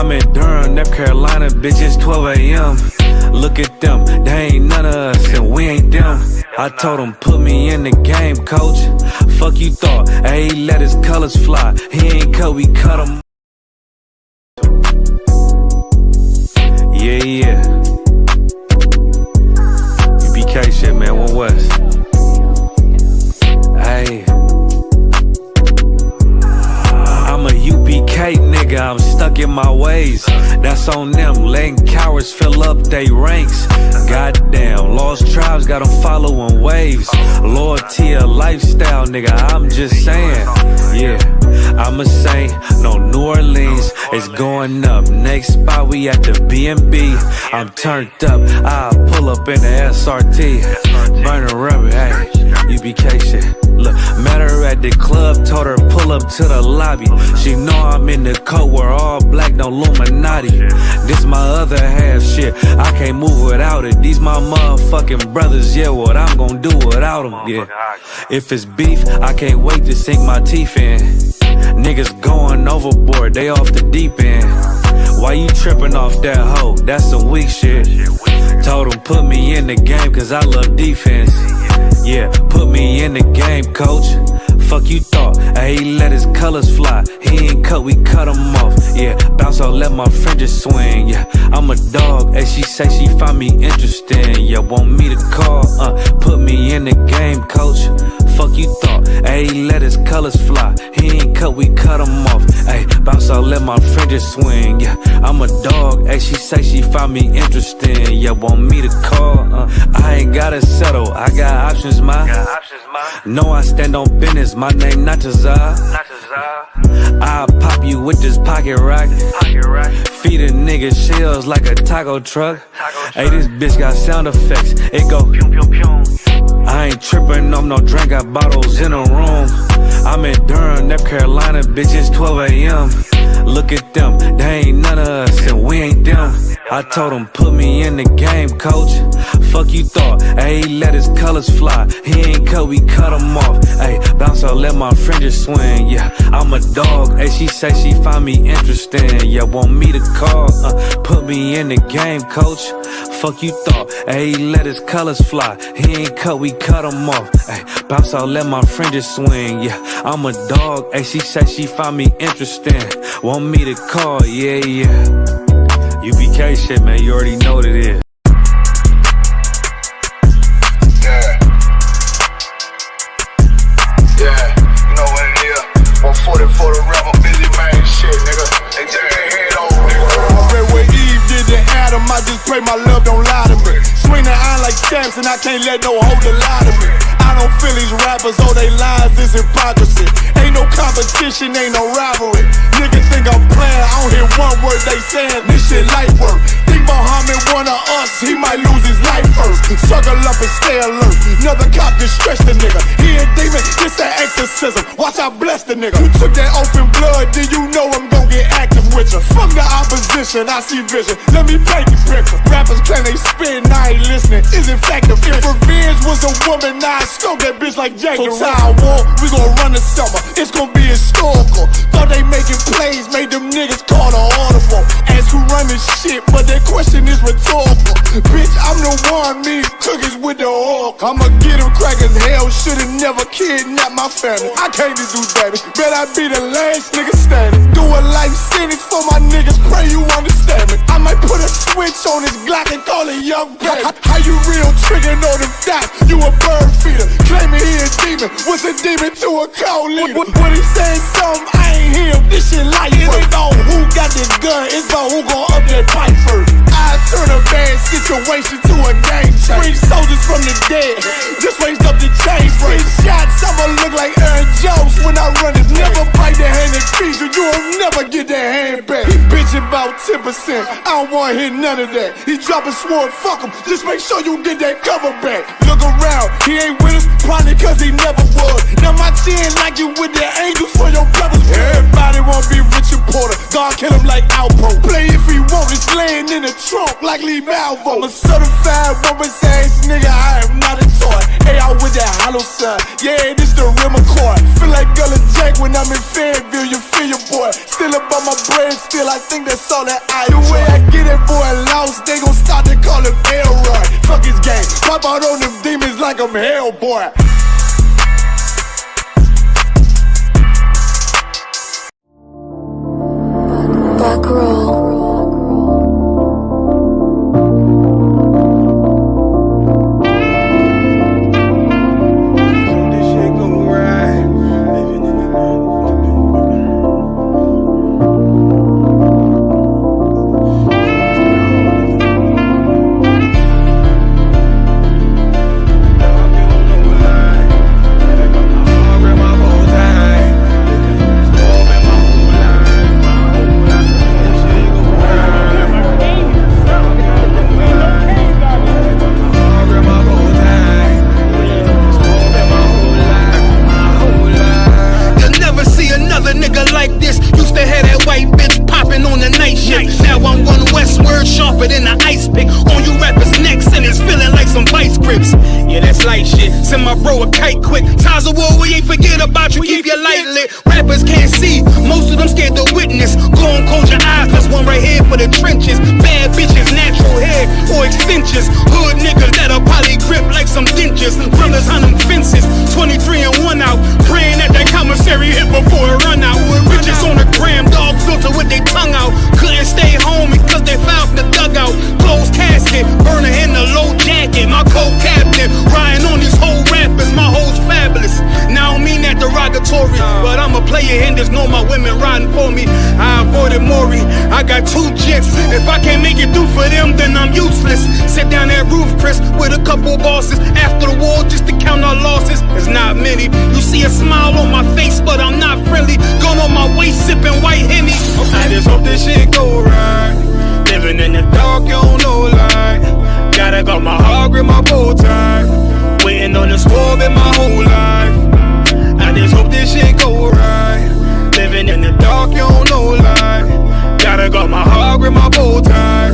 I'm in Durham, North Carolina, bitch, it's 12 a.m. Look at them, they ain't none of us, and we ain't them. I told him, put me in the game, coach. Fuck you thought, hey, let his colors fly. He ain't cut, we cut him. Yeah. UPK shit, man, 1 West. Hey. I'm a UPK nigga, I'm stuck in my ways. That's on them, letting cowards fill up they ranks. Goddamn, lost tribes got them following waves. Loyalty a lifestyle, nigga, I'm just saying. Yeah, I'm a saint, no New Orleans, it's going up. Next spot, we at the B&B. I'm turned up, I'll pull up in the SRT. Burning rubber, hey, UPK shit. Look, met her at the club, told her pull up to the lobby. She know I'm in the coat, we're all black, no Illuminati. This my other half shit, I can't move without it. These my motherfucking brothers, yeah, what I'm gonna do without them, yeah. If it's beef, I can't wait to sink my teeth in. Niggas going overboard, they off the deep end. Why you tripping off that hoe? That's some weak shit. Told him put me in the game cause I love defense. Yeah, put me in the game, coach. Fuck you thought, hey, let his colors fly. He ain't cut, we cut him off. Yeah, bounce out, let my fringes swing. Yeah, I'm a dog, and she say she find me interesting. Yeah, want me to call, put me in the game, coach. Fuck you thought, hey, let his colors fly. He ain't cut, we cut him off. Hey, bounce out, let my fringes swing. Yeah, I'm a dog, and she say she find me interesting. Yeah, want me to call, I ain't gotta settle, I got options, ma. No, I stand on business, my name not Tazar. I'll pop you with this pocket rock. Feed a nigga shells like a taco truck. Hey, this bitch got sound effects, it go pew pew pew. I ain't trippin', I'm no drink, got bottles in the room. I'm in Durham, North Carolina, bitch, it's 12 a.m. Look at them, they ain't none of us, and we ain't them. I told him, put me in the game, coach. Fuck you thought, hey, let his colors fly. He ain't cut, we cut him off. Hey, bounce out, let my fringes swing. Yeah, I'm a dog, hey, she say she find me interesting. Yeah, want me to call, put me in the game, coach. Fuck you thought, hey, let his colors fly. He ain't cut, we cut him off. Hey, bounce out, let my fringes swing. Yeah, I'm a dog, hey, she say she find me interesting. Want me to call, yeah. UPK shit, man, you already know what it is. Yeah, you know what it is. 140 for the rapper, busy man shit, nigga. They take their head over, nigga. I read what Eve did to Adam, I just pray my love don't lie to me. Swing the iron like Samson, I can't let no hoe to lie to me. I don't feel these rappers, all they lies is hypocrisy. Ain't no competition, ain't no rivalry. Niggas think I'm playing, I don't hear one word they saying, this shit light work. Think Muhammad one of us, he might lose his life first. Suckle up and stay alert, another cop just stretch the nigga. He a demon, it's an exorcism, watch I bless the nigga. You took that oath in blood, then you know I'm gon' get active with you. Fuck the opposition, I see vision, let me paint the picture. Rappers claim they spit and I ain't listening, is in fact the If revenge was a woman, I stroke that bitch like Jagger. So I war, we gon' run the summer, it's gon' be historical. Thought they making plays, made them niggas call the audible. Ask who run this shit, but that question is rhetorical. Bitch, I'm the one, me cookies with the oil. I'ma get them crackers, hell, should've never kidnapped my family. I can't just do that, bet I be the last nigga standing. Do a life sentence for my niggas, pray you understand me. I might put a switch on this Glock and call it Young Baby. How you real triggered on them dots? You a bird feeder, claiming he a demon. What's a demon to a cold leader? When he saying something, I ain't hear him, this shit light work. It ain't about who got this gun, it's about who gon' up that pipe first. I turn a bad situation to a game changer. Bring soldiers from the dead, just raised up the chain. 6 shots, I'ma look like Aaron Jones when I run it. Never bite the hand that feeds you, you'll never get that hand back. He bitch about 10%, I don't wanna hear none of that. He dropping sword, fuck him, just make sure you get that cover back. Look around, he ain't with us, probably cause he never was. Now my chin like you with the angels for your brothers. Everybody won't be Richard Porter, God kill him like Alpo. Play if he want, it's laying in the trunk like Lee Malvo. I'm a certified woman's ass nigga, I am not a toy. Hey, I with that hollow sign. Yeah, this the rim accord. Feel like Gullah Jack when I'm in Fayetteville, you feel your boy. Still about my bread, still I think that's all that I do. The way I get that boy lost, they gon' start to call him Elroy. Fuck his game, pop out on them demons like I'm Hellboy. Back roll. Send my bro a kite quick. Ties of war, we ain't forget about you. Keep your light lit. Rappers can't see, most of them scared to witness. Go on, close your eyes, there's one right here for the trenches. Bad bitches, natural hair or extensions. Hood niggas that'll probably grip like some dentures. Brothers on them fences, 23 and 1 out. Praying that that commissary hit before it run out. Bitches on the gram, dog filter with their tongue out. Couldn't stay home because they found the dugout. Closed casket, burner in the low jacket. My co-captain, riding on these whole rappers, my hoes fabulous. Now I don't mean that derogatory, but I'm a player and there's no my women riding for me. I avoided Maury, I got 2 jets. If I can't make it through for them, then I'm useless. Sit down that roof, Chris, with a couple bosses. After the war, just to count our losses, it's not many. You see a smile on my face, but I'm not friendly. Gone on my waist, sipping white Henny. I just hope this shit go right. Living in the dark, you don't know light. Gotta got my heart, grip my bow tie. Waiting on this war been my whole life. I just hope this shit go right. Living in the dark, you don't know light. Gotta got my heart, grip my bow tie.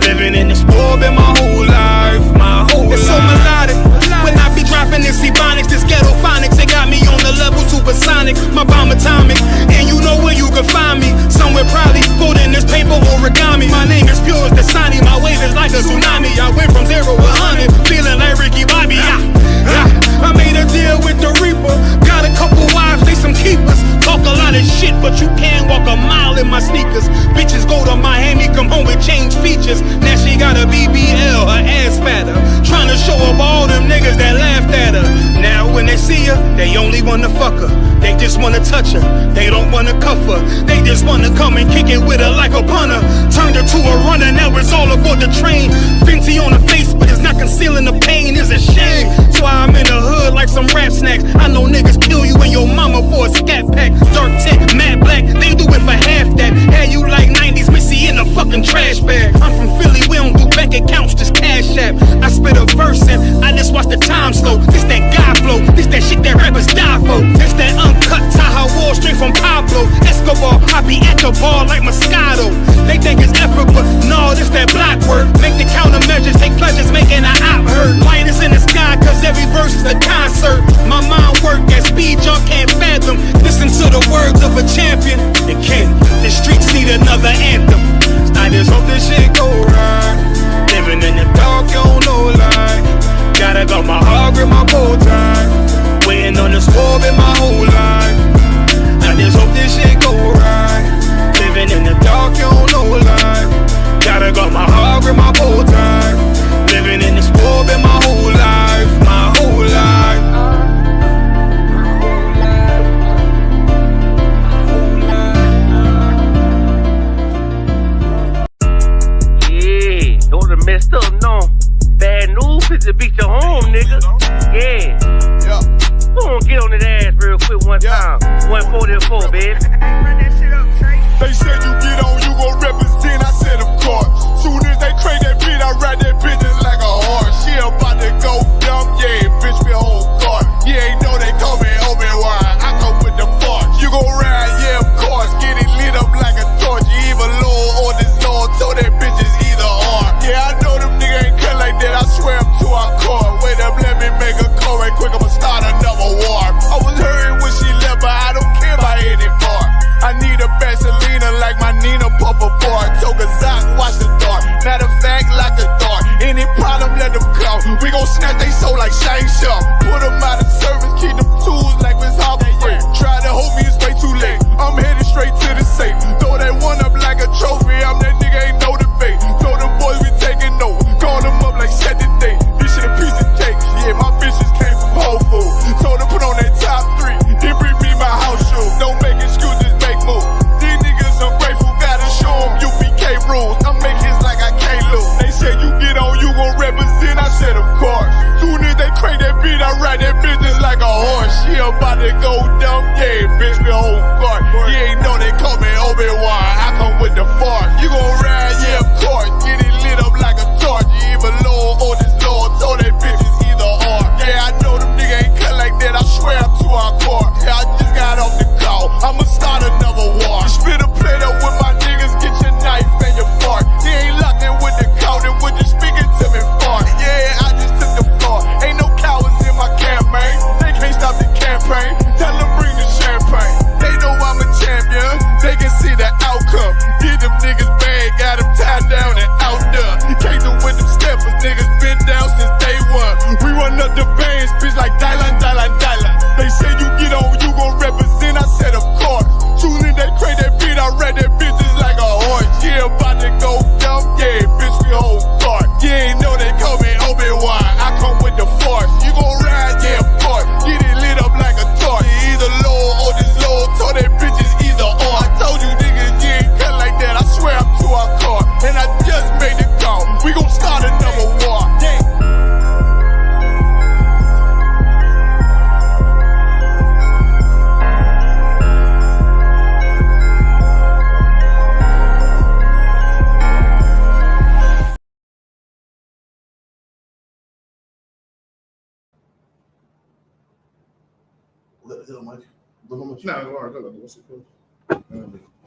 Living in this war been my whole life. My whole life. It's so melodic. When I be dropping this ebonics, this ghetto phonics, they got me on the level supersonic. My bomb atomic, and you know where you can find me. Somewhere probably folding this paper origami. My name is pure as the Dasani, my wave is like a tsunami. I went from 0 to 100, feeling like Ricky Bobby. I made a deal with the Reaper. Got a couple wives, they some keepers. Talk a lot of shit, but you can't walk a mile in my sneakers. Bitches go to Miami, come home with change features. Now she got a BBL, her ass fatter. Trying to show up all them niggas that laughed at her. Now when they see her, they only wanna fuck her. They just wanna touch her, they don't wanna cuff her. They just wanna come and kick it with her like a punter. Turned her to a runner, now it's all aboard the train. Fenty on her face, but it's not concealing the pain, it's a shame. So I'm in the hood like some rap snacks. I know niggas kill you and your mama for a scat pack. Dark tint, matte black, they do it for half that. Had you like 90s Missy in a fucking trash bag. I'm from Philly, we don't do bank accounts, just cash app. I spit a verse and I just watch the time slow. This that guy flow, this that shit that rappers die for. This that uncut Taha Wall straight from Pablo Escobar. I be at the bar like Moscato. They think it's effort, but no, this that block work. Make the countermeasures, take pleasures, making an op hurt. Light is in the sky, cause every verse is a concert. My mind work at speed, y'all can't fathom. Listen to the words of a champion. It can't, the streets need another anthem. I just hope this shit go right. Living in the dark, you don't know light. Gotta got my heart, grip my bow tie. Waiting on this war in my whole life. I just hope this shit go right. Living in the dark, you don't know light. Gotta got my heart, grip my bow tie. Living in this war in my whole life. My whole life. Yeah, those are messed up, no. Bad news is to beat your home, nigga. Yeah. Go on, get on that ass real quick one time. 144, baby. They said you get on, you gon' represent, I said of course. Soon as they crank that beat, I ride that bitch just like a horse. She about to go dumb, yeah, bitch me whole car. You ain't know they call me Obi-Wan, I come with the force. You gon' ride, yeah, of course, get it lit up like a torch. You even low or this low, so that bitch is either or. Yeah, I know them niggas ain't cut like that, I swear I'm to our core. Wait up, let me make a call right quick, I'ma start to go dumb, yeah, bitch, we hold guard. You ain't know they call me Obi-Wan, I come with the fart. You gon' ride, yeah, of course, get it lit up like a torch. You even low or this Lord, told that bitch is either or. Yeah, I know them niggas ain't cut like that, I swear I'm to our core. Yeah, I just got off the call, I'ma start another war. Spit a plate up with my niggas, get your knife and your fork. He ain't locked in with the count, and when you speaking to me, fart. Yeah, I just took the floor, ain't no cowards in my campaign. They can't stop the campaign, tell them bring the champagne. They know I'm a champion, they can see the outcome. Get them niggas bad, got them tied down and out there. You can't do with them steppers, niggas been down since day one. We run up the bands, bitch, like Dylan. They say you get on, you gon' represent, I said of course. Tune in, they crate that beat, I read that bitch just like a horse. Yeah, about to go dumb, yeah, bitch, we hold guard. You ain't know they call me Obi-Wan, I come with the force. You gon' ride, yeah, of course, get it lit up like a torch. You either low or this low, told that bitch is either or. I told you niggas, you ain't cut like that, I swear I'm to our car. And I just made the call, we gon' start another war.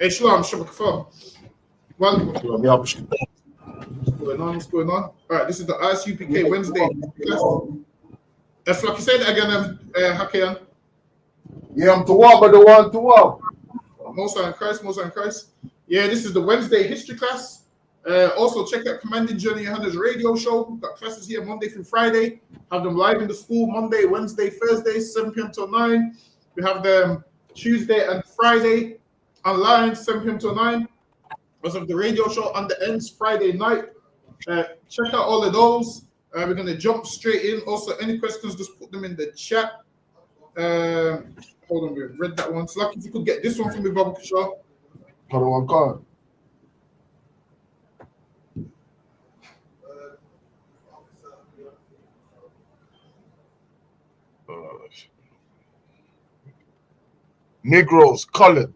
Hey, Shalom, Shabbat Kafar. Welcome. What's going on? All right, this is the ISUPK Wednesday class. Flocky, say that again, Hakeem. Yeah, I'm to walk, but the one to walk. Most in Christ. Yeah, this is the Wednesday history class. Also, check out Commanding Journey Hunter's radio show. We've got classes here Monday through Friday. Have them live in the school Monday, Wednesday, Thursday, 7 p.m. till 9. We have them Tuesday and Friday online, 7 p.m. till 9. Also, the radio show on the ends Friday night. Check out all of those. We're going to jump straight in. Also, any questions, just put them in the chat. Hold on, we read that one. So, lucky if you could get this one from me, Baba Kishore. Got one card. Negroes, colored,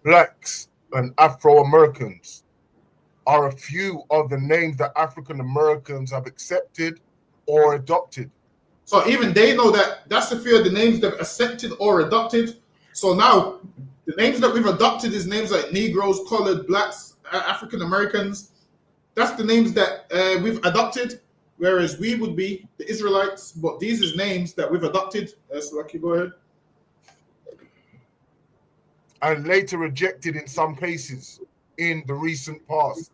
blacks, and Afro-Americans are a few of the names that African Americans have accepted or adopted. So even they know that that's a few of the names they've accepted or adopted. So now the names that we've adopted is names like Negroes, colored, blacks, African Americans. That's the names that we've adopted, whereas we would be the Israelites. But these is names that we've adopted. So Lucky, go ahead. And later rejected in some cases in the recent past.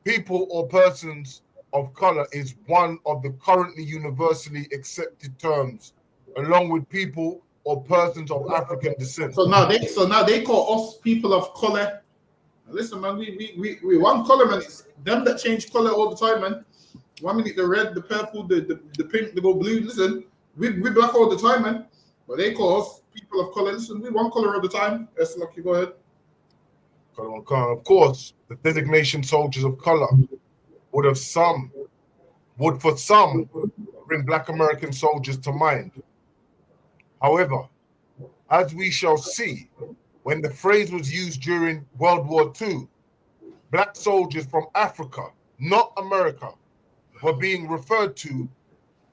People or persons of color is one of the currently universally accepted terms, along with people or persons of African descent. So now they call us people of color. Listen, man, we one color, man. It's them that change color all the time, man. 1 minute the red, the purple, the pink, the go blue. Listen, we black all the time, man. But they call us people of color. Listen, we one color all the time. Yes, Lucky, go ahead. Of course, the designation soldiers of color would for some bring Black American soldiers to mind. However, as we shall see, when the phrase was used during World War II, black soldiers from Africa, not America, were being referred to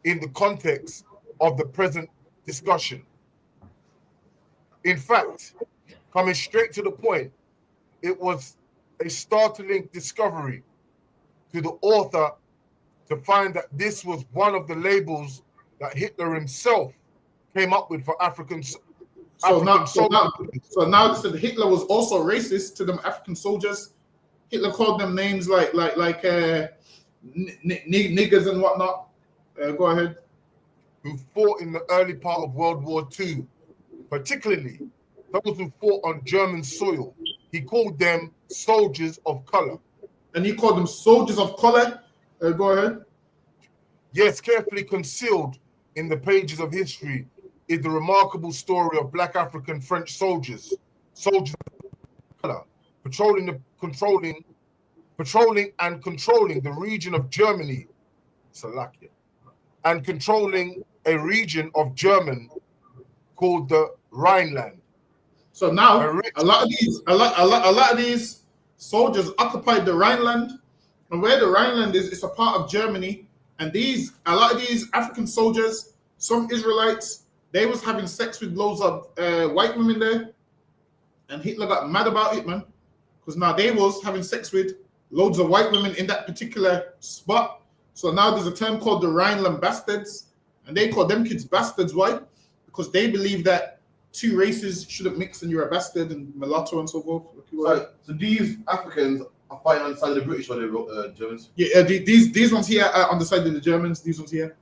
in the context of the present discussion. In fact, coming straight to the point, it was a startling discovery to the author to find that this was one of the labels that Hitler himself came up with for Africans. So now Hitler was also racist to them African soldiers. Hitler called them names like niggers and whatnot. Go ahead. Who fought in the early part of World War II, particularly those who fought on German soil. He called them soldiers of color. And he called them soldiers of color? Go ahead. Yes, carefully concealed in the pages of history is the remarkable story of black African French soldiers of color, patrolling and controlling the region of Germany, Slovakia, and controlling a region of German called the Rhineland. So now a lot of these soldiers occupied the Rhineland, and where the Rhineland is, it's a part of Germany. And a lot of these African soldiers, some Israelites, they was having sex with loads of white women there, and Hitler got mad about it, man, because now they was having sex with loads of white women in that particular spot. So now there's a term called the Rhineland bastards, and they call them kids bastards. Why? Because they believe that two races shouldn't mix and you're a bastard and mulatto and so forth. So these Africans are fighting on the side of the British or the Germans? Yeah, these ones here are on the side of the Germans. These ones here.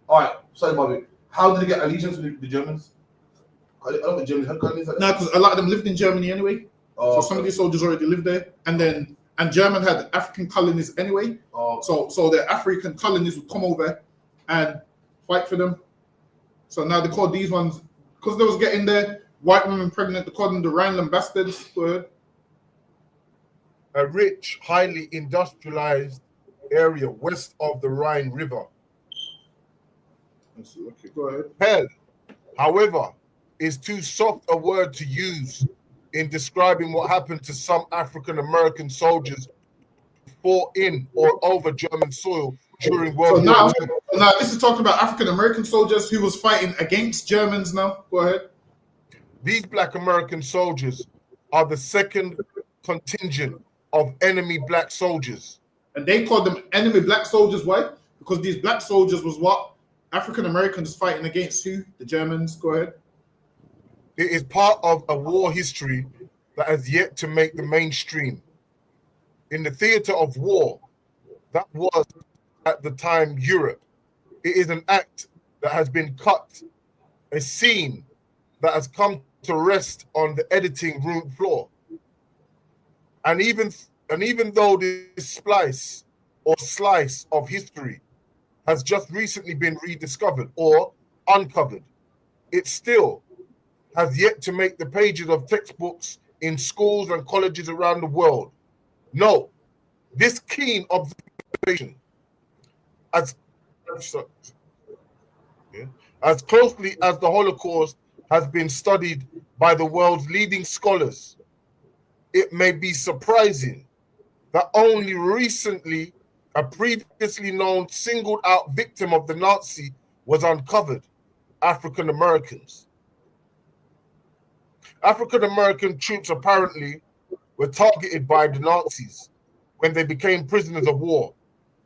All right, sorry, Bobby. How did they get allegiance with the Germans? I don't think Germans had colonies like that. No, because a lot of them lived in Germany anyway. Oh, so some of these soldiers already lived there, and German had African colonies anyway. Oh. So the African colonies would come over and fight for them. So now they call these ones, because they was getting the white women pregnant, they called them the Rhineland bastards. Go ahead. A rich, highly industrialized area west of the Rhine River. Okay, go ahead. Hell, however, is too soft a word to use in describing what happened to some African American soldiers who fought in or over German soil during World War II. So now this is talking about African American soldiers who was fighting against Germans now. Go ahead. These black American soldiers are the second contingent of enemy black soldiers. And they called them enemy black soldiers. Why? Because these black soldiers was what? African Americans fighting against who? The Germans. Go ahead. It is part of a war history that has yet to make the mainstream. In the theater of war, that was at the time Europe. It is an act that has been cut, a scene that has come to rest on the editing room floor. And even though this slice of history has just recently been rediscovered or uncovered, it still has yet to make the pages of textbooks in schools and colleges around the world. No, this keen observation, as closely as the Holocaust has been studied by the world's leading scholars, it may be surprising that only recently a previously known singled out victim of the Nazi was uncovered: African Americans. African American troops apparently were targeted by the Nazis when they became prisoners of war.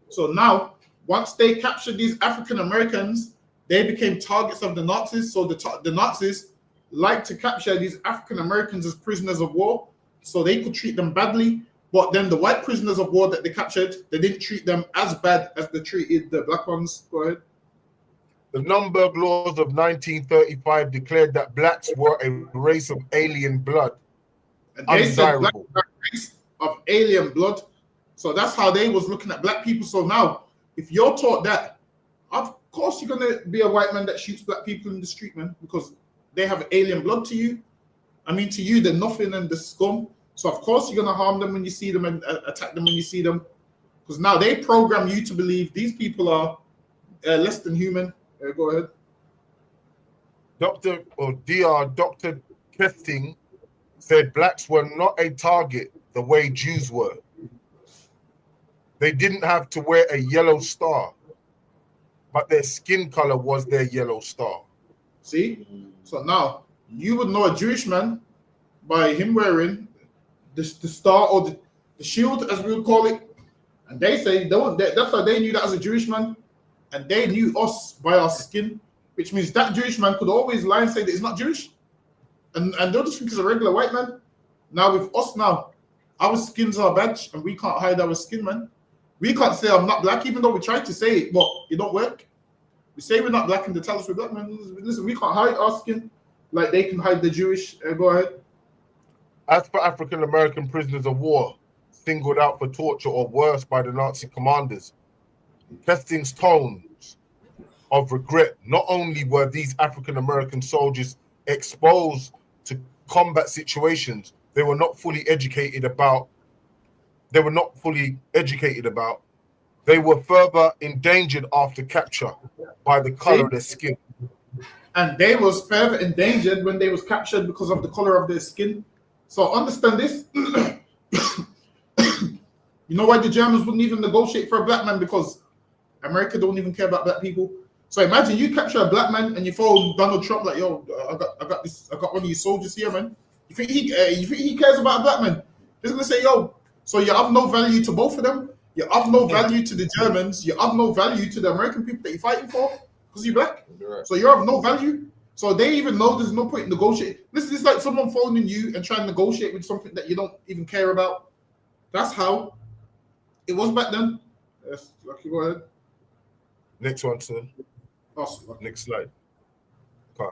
So now, once they captured these African Americans, they became targets of the Nazis. So the Nazis like to capture these African Americans as prisoners of war, so they could treat them badly. But then the white prisoners of war that they captured, they didn't treat them as bad as they treated the black ones. Go ahead. The Nuremberg laws of 1935 declared that blacks were a race of alien blood. And they said black were a race of alien blood. So that's how they was looking at black people. So now, if you're taught that, of course you're going to be a white man that shoots black people in the street, man, because they have alien blood to you. I mean, to you, they're nothing and the scum. So of course you're going to harm them when you see them and attack them when you see them. Because now they program you to believe these people are less than human. Go ahead. Dr. Kesting said blacks were not a target the way Jews were. They didn't have to wear a yellow star, but their skin color was their yellow star. See? So now you would know a Jewish man by him wearing the star or the shield, as we would call it. And they say that's how they knew that as a Jewish man. And they knew us by our skin, which means that Jewish man could always lie and say that he's not Jewish. And they'll just think he's a regular white man. Now with us now, our skins are badge and we can't hide our skin, man. We can't say I'm not black, even though we try to say it, but it don't work. We say we're not black and they tell us we're black, man. Listen, we can't hide our skin like they can hide the Jewish. Go ahead. As for African American prisoners of war, singled out for torture or worse by the Nazi commanders, Kesting's tones of regret. Not only were these African American soldiers exposed to combat situations they were not fully educated about, they were further endangered after capture by the color of their skin. and they was further endangered when they was captured because of the color of their skin. So understand this. You know why the Germans wouldn't even negotiate for a black man? Because America don't even care about black people. So imagine you capture a black man and you phone Donald Trump like, yo, I got one of these soldiers here, man. You think he cares about a black man? He's gonna say, yo, so you have no value to both of them. You have no value to the Germans. You have no value to the American people that you're fighting for because you're black. Right. So you have no value. So they even know there's no point in negotiating. This is like someone phoning you and trying to negotiate with something that you don't even care about. That's how it was back then. Yes, Lucky, go ahead. Next one, sir. Awesome. Next slide. Okay.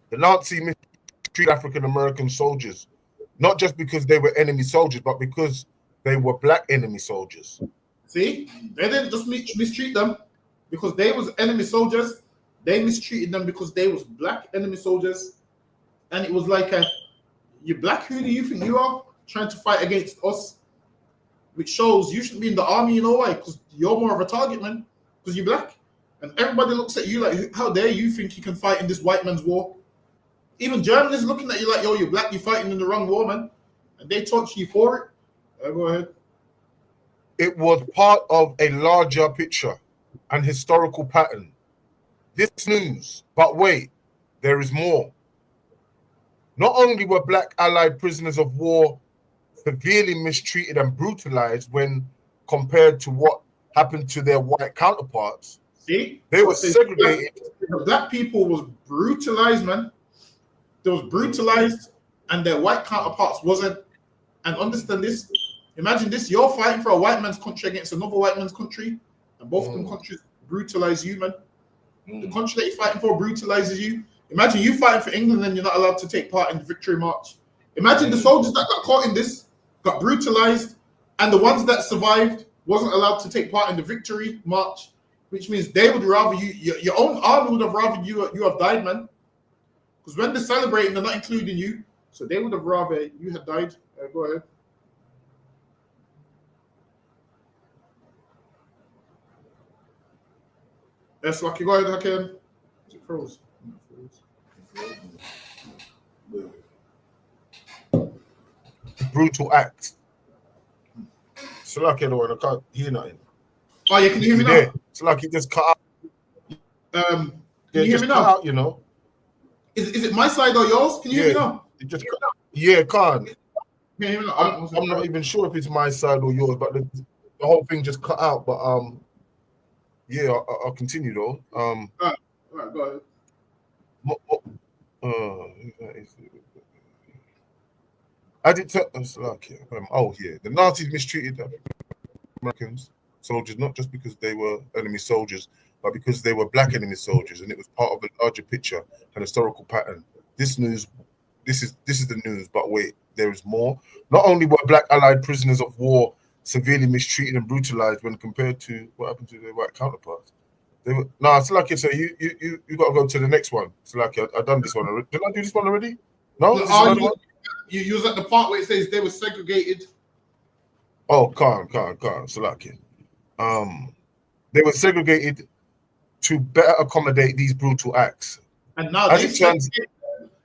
The Nazi mistreated African American soldiers, not just because they were enemy soldiers, but because they were black enemy soldiers. See, they didn't just mistreat them because they was enemy soldiers. They mistreated them because they was black enemy soldiers. And it was like, you're black, who do you think you are? Trying to fight against us. Which shows you shouldn't be in the army, you know why? Because you're more of a target, man. Because you're black. And everybody looks at you like, how dare you think you can fight in this white man's war? Even Germany is looking at you like, yo, you're black, you're fighting in the wrong war, man. And they torture you for it. Go ahead. It was part of a larger picture and historical pattern. This news, but wait, there is more. Not only were black allied prisoners of war severely mistreated and brutalized when compared to what happened to their white counterparts, see, they were segregated. Black people was brutalized, man. They was brutalized, and their white counterparts wasn't. And understand this. Imagine this: you're fighting for a white man's country against another white man's country, and both of them countries brutalize you, man. The country that you're fighting for brutalizes you. Imagine you fighting for England and you're not allowed to take part in the victory march. Imagine the soldiers that got caught in this, got brutalized, and the ones that survived wasn't allowed to take part in the victory march, which means they would rather you, your own army would have rather you have died, man. Because when they're celebrating, they're not including you, so they would have rather you had died. Go ahead. Yes, Lucky, go ahead, Hakim. Is it froze? Brutal act. So like I can't hear nothing. Oh, yeah, can you hear me now? Yeah. It's like it just cut out. Can you hear me now? Out, you know. Is it my side or yours? Can you hear me now? It just cut out. Yeah, can't. Can you hear me now? I'm not even sure if it's my side or yours, but the whole thing just cut out. But yeah, I'll continue though. All right, go ahead. I did tell. Oh yeah, the Nazis mistreated Americans soldiers not just because they were enemy soldiers, but because they were black enemy soldiers, and it was part of a larger picture and historical pattern. This is the news, but wait, there is more. Not only were black allied prisoners of war severely mistreated and brutalized when compared to what happened to their white counterparts. They were it's like so you got to go to the next one. It's like I've done this one already. Did I do this one already? No, this is another one? You was at the part where it says they were segregated. Oh, can't. So like they were segregated to better accommodate these brutal acts. And now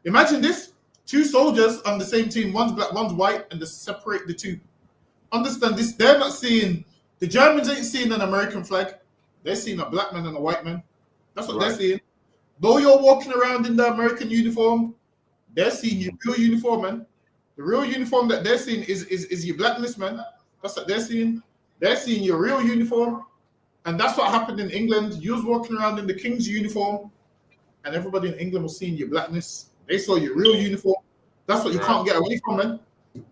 imagine this: two soldiers on the same team, one's black, one's white, and they separate the two. Understand this? They're not seeing the Germans ain't seeing an American flag. They're seeing a black man and a white man. That's what they're seeing. Though you're walking around in the American uniform, they're seeing your real uniform, man. The real uniform that they're seeing is your blackness, man. That's what they're seeing. They're seeing your real uniform. And that's what happened in England. You was walking around in the King's uniform, and everybody in England was seeing your blackness. They saw your real uniform. That's what you can't get away from, man.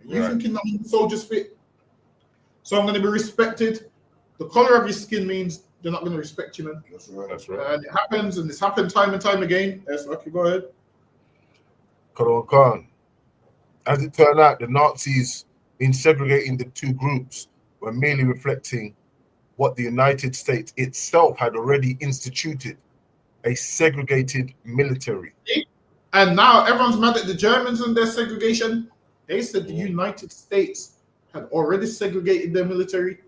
You thinking that soldiers fit. So I'm going to be respected. The color of your skin means they're not going to respect you, man. That's right. And it happens, and it's happened time and time again. Yes, okay, go ahead. Khan. As it turned out, the Nazis, in segregating the two groups, were merely reflecting what the United States itself had already instituted, a segregated military. And now everyone's mad at the Germans and their segregation. They said the United States had already segregated their military,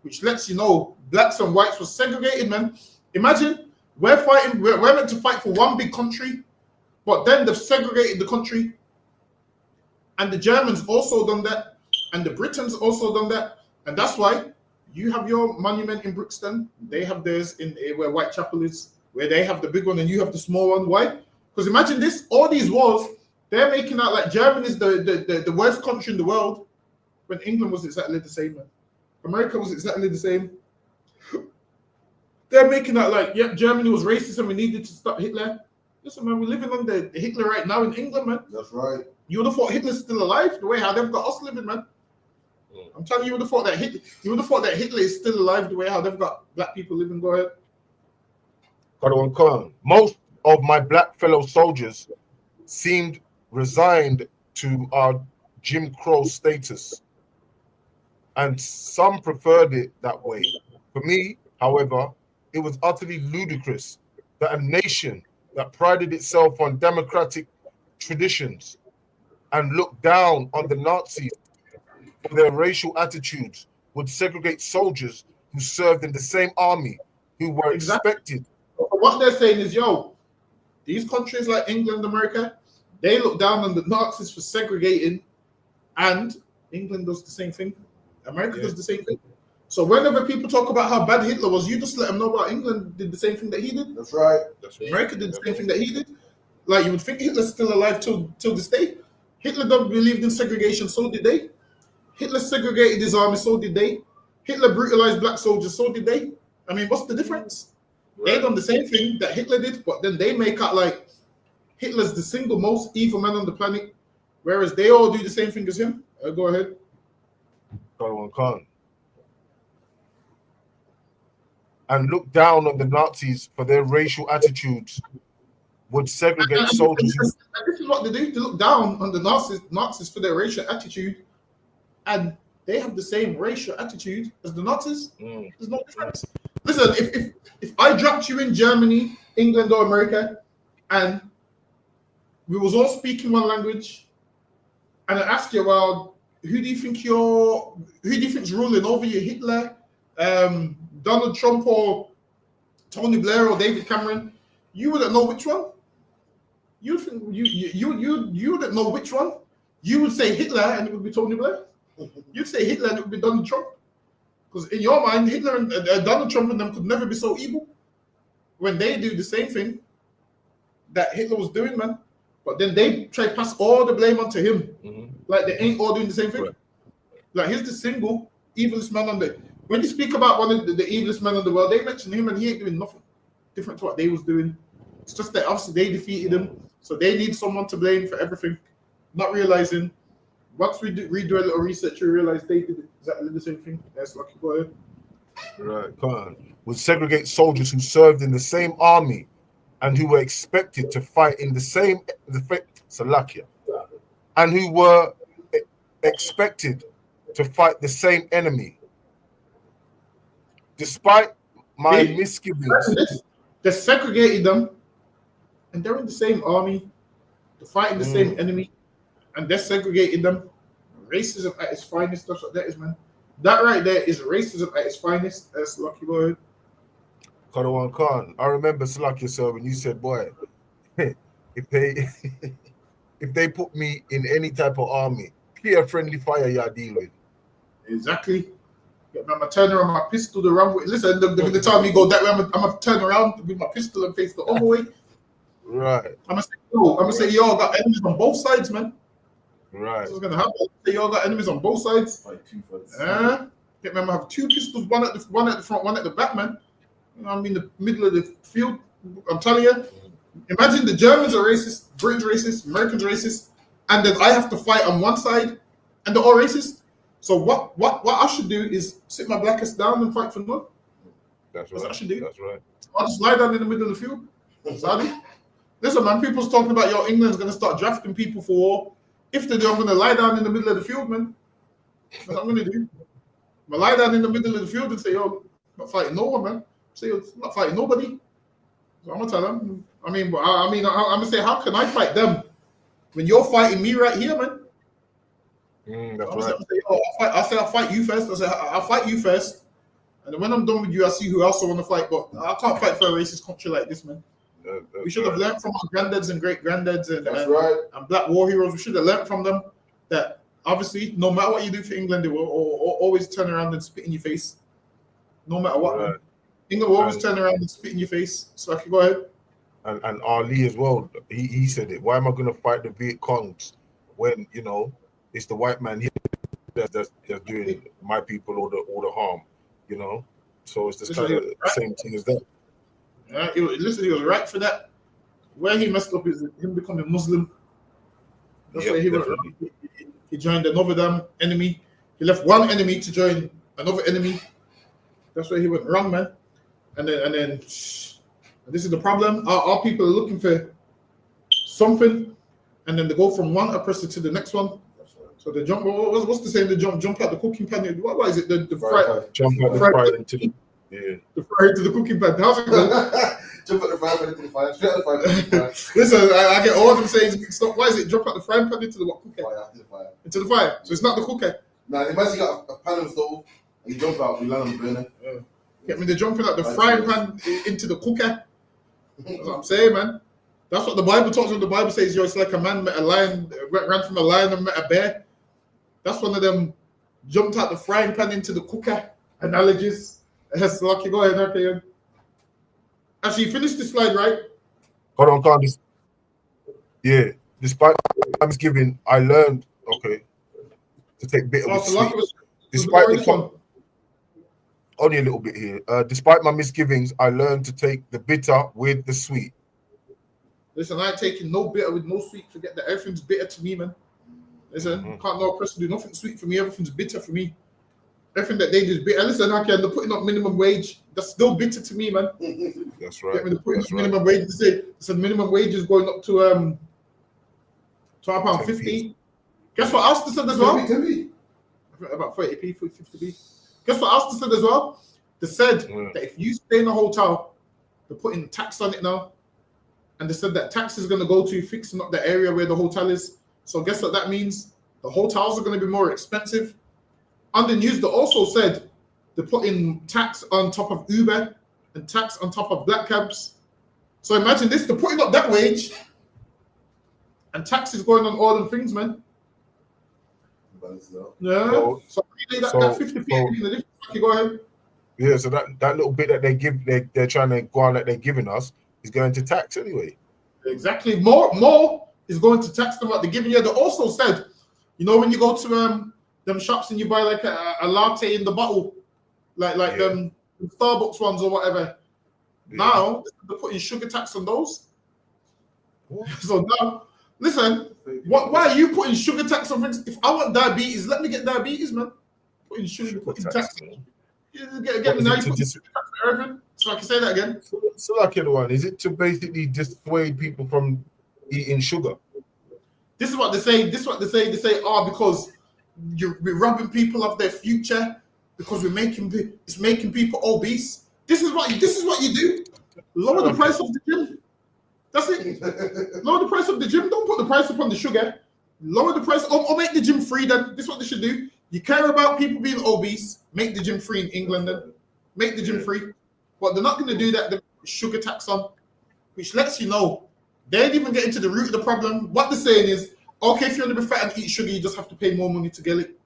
which lets you know blacks and whites were segregated, man. Imagine We're meant to fight for one big country, but then they've segregated the country. And the Germans also done that, and the Britons also done that, and that's why you have your monument in Brixton. They have theirs in where Whitechapel is, where they have the big one and you have the small one. Why? Because imagine this: all these wars, they're making out like Germany is the worst country in the world, when England was exactly the same. Man. America was exactly the same. They're making out like, yeah, Germany was racist and we needed to stop Hitler. Listen, man, we're living under Hitler right now in England, man. That's right. You would have thought Hitler's still alive, the way how they've got us living, man. I'm telling you, you would have thought that Hitler is still alive, the way how they've got black people living. Go ahead. Most of my black fellow soldiers seemed resigned to our Jim Crow status, and some preferred it that way. For me, however, it was utterly ludicrous that a nation that prided itself on democratic traditions and looked down on the Nazis for their racial attitudes would segregate soldiers who served in the same army, who were expected. What they're saying is, yo, these countries like England, America, they look down on the Nazis for segregating, and England does the same thing. America does the same thing. So whenever people talk about how bad Hitler was, you just let them know about England did the same thing that he did. That's right. America did the same thing that he did. Like, you would think Hitler's still alive till this day. Hitler don't believed in segregation, so did they. Hitler segregated his army, so did they. Hitler brutalized black soldiers, so did they. I mean, what's the difference? Right. They done the same thing that Hitler did, but then they make out like Hitler's the single most evil man on the planet, whereas they all do the same thing as him. Go ahead. And look down on the Nazis for their racial attitudes, would segregate soldiers. And this is what they do: they look down on the Nazis for their racial attitude, and they have the same racial attitude as the Nazis. There's no difference. Listen, if I dropped you in Germany, England, or America, and we was all speaking one language, and I asked you, well, who do you think's ruling over you, Hitler, Donald Trump, or Tony Blair, or David Cameron? You wouldn't know which one. You wouldn't know which one. You would say Hitler, and it would be Tony Blair. You'd say Hitler, and it would be Donald Trump. Because in your mind, Hitler and Donald Trump and them could never be so evil when they do the same thing that Hitler was doing, man. But then they try to pass all the blame onto him. Like they ain't all doing the same thing. Right. Like he's the single evilest man on the... When you speak about one of the evilest men in the world, they mention him and he ain't doing nothing different to what they was doing. It's just that obviously they defeated him, so they need someone to blame for everything. Not realizing, once we redo a little research, we realize they did exactly the same thing. That's lucky boy. Right, come on. Would segregate soldiers who served in the same army and who were expected to fight in the same Salakia, and who were expected to fight the same enemy. Despite my misgivings, they segregated them, and they're in the same army, they're fighting the same enemy, and they're segregating them. Racism at its finest. That's what that is, man. That right there is racism at its finest. That's lucky boy. Kadawan Khan, I remember Salakia, sir, when you said, boy, if they put me in any type of army, peer friendly fire you're dealing with. Exactly. Yeah, I'm gonna turn around my pistol the wrong way. Listen, the time you go that way, I'm gonna turn around with my pistol and face the other way. Right. I'm gonna say, y'all got enemies on both sides, man. Right. That's what's gonna happen. Say y'all got enemies on both sides. Fight two fights. Get them have two pistols, one at the front, one at the back, man. You know, I'm in the middle of the field. I'm telling you. Imagine the Germans are racist, Britain's racist, Americans racist, and then I have to fight on one side, and they're all racist. So what I should do is sit my black ass down and fight for none. That's right. What I should do. That's right. I'll just lie down in the middle of the field. Listen, man, people's talking about yo, England's gonna start drafting people for war. If they do, I'm gonna lie down in the middle of the field, man. That's what I'm gonna do. I'm gonna lie down in the middle of the field and say, yo, I'm not fighting no one, man. Say, yo, I'm not fighting nobody. So I'm gonna tell them. I'm gonna say, how can I fight them when you're fighting me right here, man? That's right. I'll fight you first. I'll fight you first. And then when I'm done with you, I see who else I want to fight. But I can't fight for a racist country like this, man. We should have learned from our granddads and great granddads and black war heroes. We should have learned from them that obviously, no matter what you do for England, they will always turn around and spit in your face. No matter what, man. England will always turn around and spit in your face. So I can go ahead. And Ali as well, he said it. Why am I going to fight the Viet Congs when, you know, it's the white man here that's doing my people all the harm, you know? So it's just kind of the same thing as that. He was right for that. Where he messed up is him becoming Muslim. That's why he joined another damn enemy. He left one enemy to join another enemy. That's where he went wrong, man. And then this is the problem. Our people are looking for something, and then they go from one oppressor to the next one. So they jump. What's the saying? They jump out the cooking pan. What is it? The fry. Jump out the fry into the fry into the cooking pan. How's it going? Jump out the fry pan into the fire. Straight out the fire pan. Listen, I get all them sayings mixed up. Why is it jump out the frying pan into the what cooker? Fire. Into the fire. So it's not the cooker. Nah, imagine you got a pan and stove, and you jump out, you land on the burner. Get me the jumping out the frying pan into the cooker. That's what I'm saying, man. That's what the Bible talks about. The Bible says, it's like a man met a lion, ran from a lion and met a bear. That's one of them jumped out the frying pan into the cooker analogies. That's lucky. Go ahead, okay. Actually, you finished the slide, right? Hold on, can't this. Yeah, despite my misgiving, I learned, to take bitter with sweet. Despite only a little bit here. Despite my misgivings, I learned to take the bitter with the sweet. Listen, I ain't taking no bitter with no sweet. Forget that everything's bitter to me, man. Listen, can't no person do nothing sweet for me. Everything's bitter for me. Everything that they do is bitter. Listen, they're putting up minimum wage. That's still bitter to me, man. That's right. They're putting up minimum wage. They say minimum wage is going up to £12.50. Guess what else they said as well? About 30p, 50p. Guess what else they said as well? They said that if you stay in a hotel, they're putting tax on it now. And they said that tax is going to go to fixing up the area where the hotel is. So guess what that means? The hotels are going to be more expensive. On the news, they also said they're putting tax on top of Uber and tax on top of black cabs. So imagine this, they're putting up that wage and tax is going on all them things, man. Yeah. So really that 50p, go ahead. Yeah, so that little bit that they're trying to go on that they're giving us is going to tax anyway. Exactly. More is going to tax them what they're giving you. They also said, you know, when you go to them shops and you buy like a latte in the bottle, like them Starbucks ones or whatever. Yeah. Now they're putting sugar tax on those. What? So now, listen, why are you putting sugar tax on things? If I want diabetes, let me get diabetes, man. Putting sugar tax. Get me now. You put sugar tax on everything. So I can say that again. So like the one, is it to basically dissuade people from eating sugar? This is what they say. They say, because we're robbing people of their future because it's making people obese. This is what you do. Lower the price of the gym. That's it. Lower the price of the gym. Don't put the price up on the sugar. Lower the price or make the gym free. Then this is what they should do. You care about people being obese. Make the gym free in England. Then make the gym free. But they're not going to do that. The sugar tax on, which lets you know they ain't even getting to the root of the problem. What they're saying is, okay, if you want to be fat and eat sugar, you just have to pay more money to get it.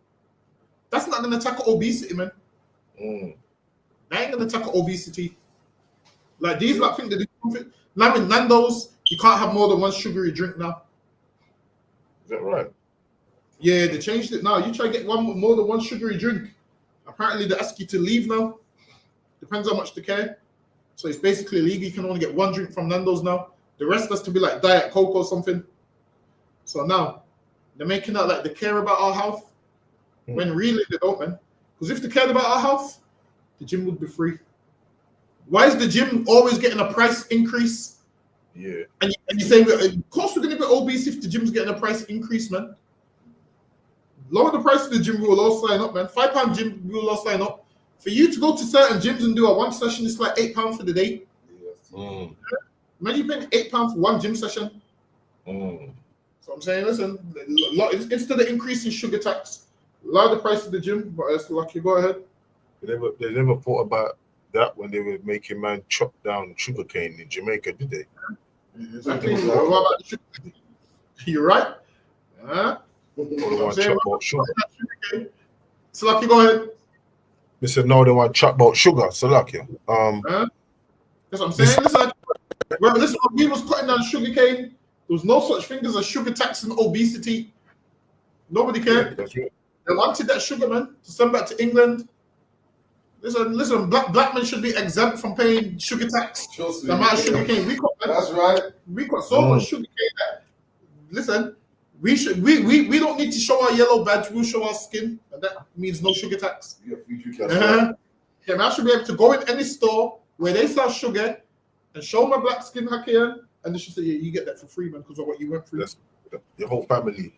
That's not going to tackle obesity, man. That ain't going to tackle obesity. Like these, like think they do something. Now in Nando's, you can't have more than one sugary drink now. Is that right? Yeah, they changed it now. You try to get more than one sugary drink. Apparently, they ask you to leave now. Depends how much they care. So it's basically illegal. You can only get one drink from Nando's now. The rest has to be like Diet Coke or something. So now they're making out like they care about our health when really they don't, man. Because if they cared about our health, the gym would be free. Why is the gym always getting a price increase? Yeah. And you say, of course we're going to be obese if the gym's getting a price increase, man. Lower the price of the gym, we will all sign up, man. £5 gym, we will all sign up. For you to go to certain gyms and do a one session, it's like £8 for the day. Imagine you paying £8 for one gym session. So I'm saying, listen, instead of increasing sugar tax, lower the price of the gym. But it's lucky. Go ahead. They never thought about that when they were making man chop down sugarcane in Jamaica, did they? Exactly. What about the sugar? You're right. Huh? Or they want to chop about sugar. So, Lucky, go ahead. They said no, they want to chop about sugar. So lucky. That's what I'm saying. Listen, when we was cutting down sugarcane, there was no such thing as a sugar tax and obesity. Nobody cared. Yeah, that's right. They wanted that sugar, man, to send back to England. Listen, black men should be exempt from paying sugar tax. The amount of sugar cane we cut. That's right. We cut so much sugar cane that, listen, we don't need to show our yellow badge. We'll show our skin, and that means no sugar tax. Yeah, Yeah, man, I should be able to go in any store where they sell sugar and show my black skin here, and they should say, yeah, you get that for free, man, because of what you went through. That's your whole family.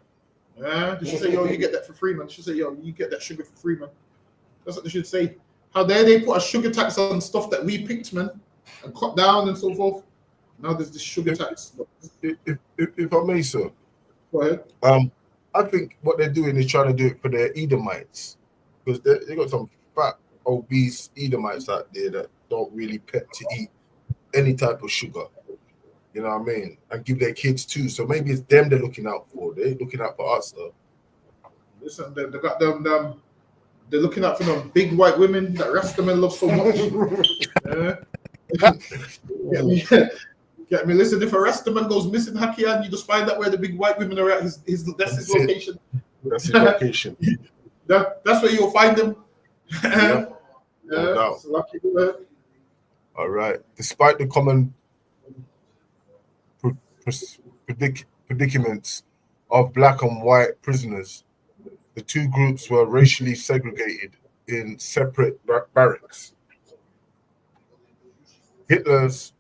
Yeah, they should say, yo, you get that for free, man. They should say, yo, you get that sugar for free, man. That's what they should say. How dare they put a sugar tax on stuff that we picked, man, and cut down and so forth. Now there's this sugar tax. If I may, sir. Go ahead. I think what they're doing is trying to do it for their Edomites, because they got some fat, obese Edomites out there that don't really pet to eat any type of sugar. You know what I mean? And give their kids too. So maybe it's them they're looking out for. They're looking out for us, though. Listen, they got them. They're looking out for them big white women that Rastaman love so much. Get me? Listen, if a Rastaman goes missing, Hakian, you just find out where the big white women are at. That's his location. That's his location. That's where you'll find them. No doubt. So lucky, all right. Despite the common predicaments of black and white prisoners, the two groups were racially segregated in separate barracks. Hitler's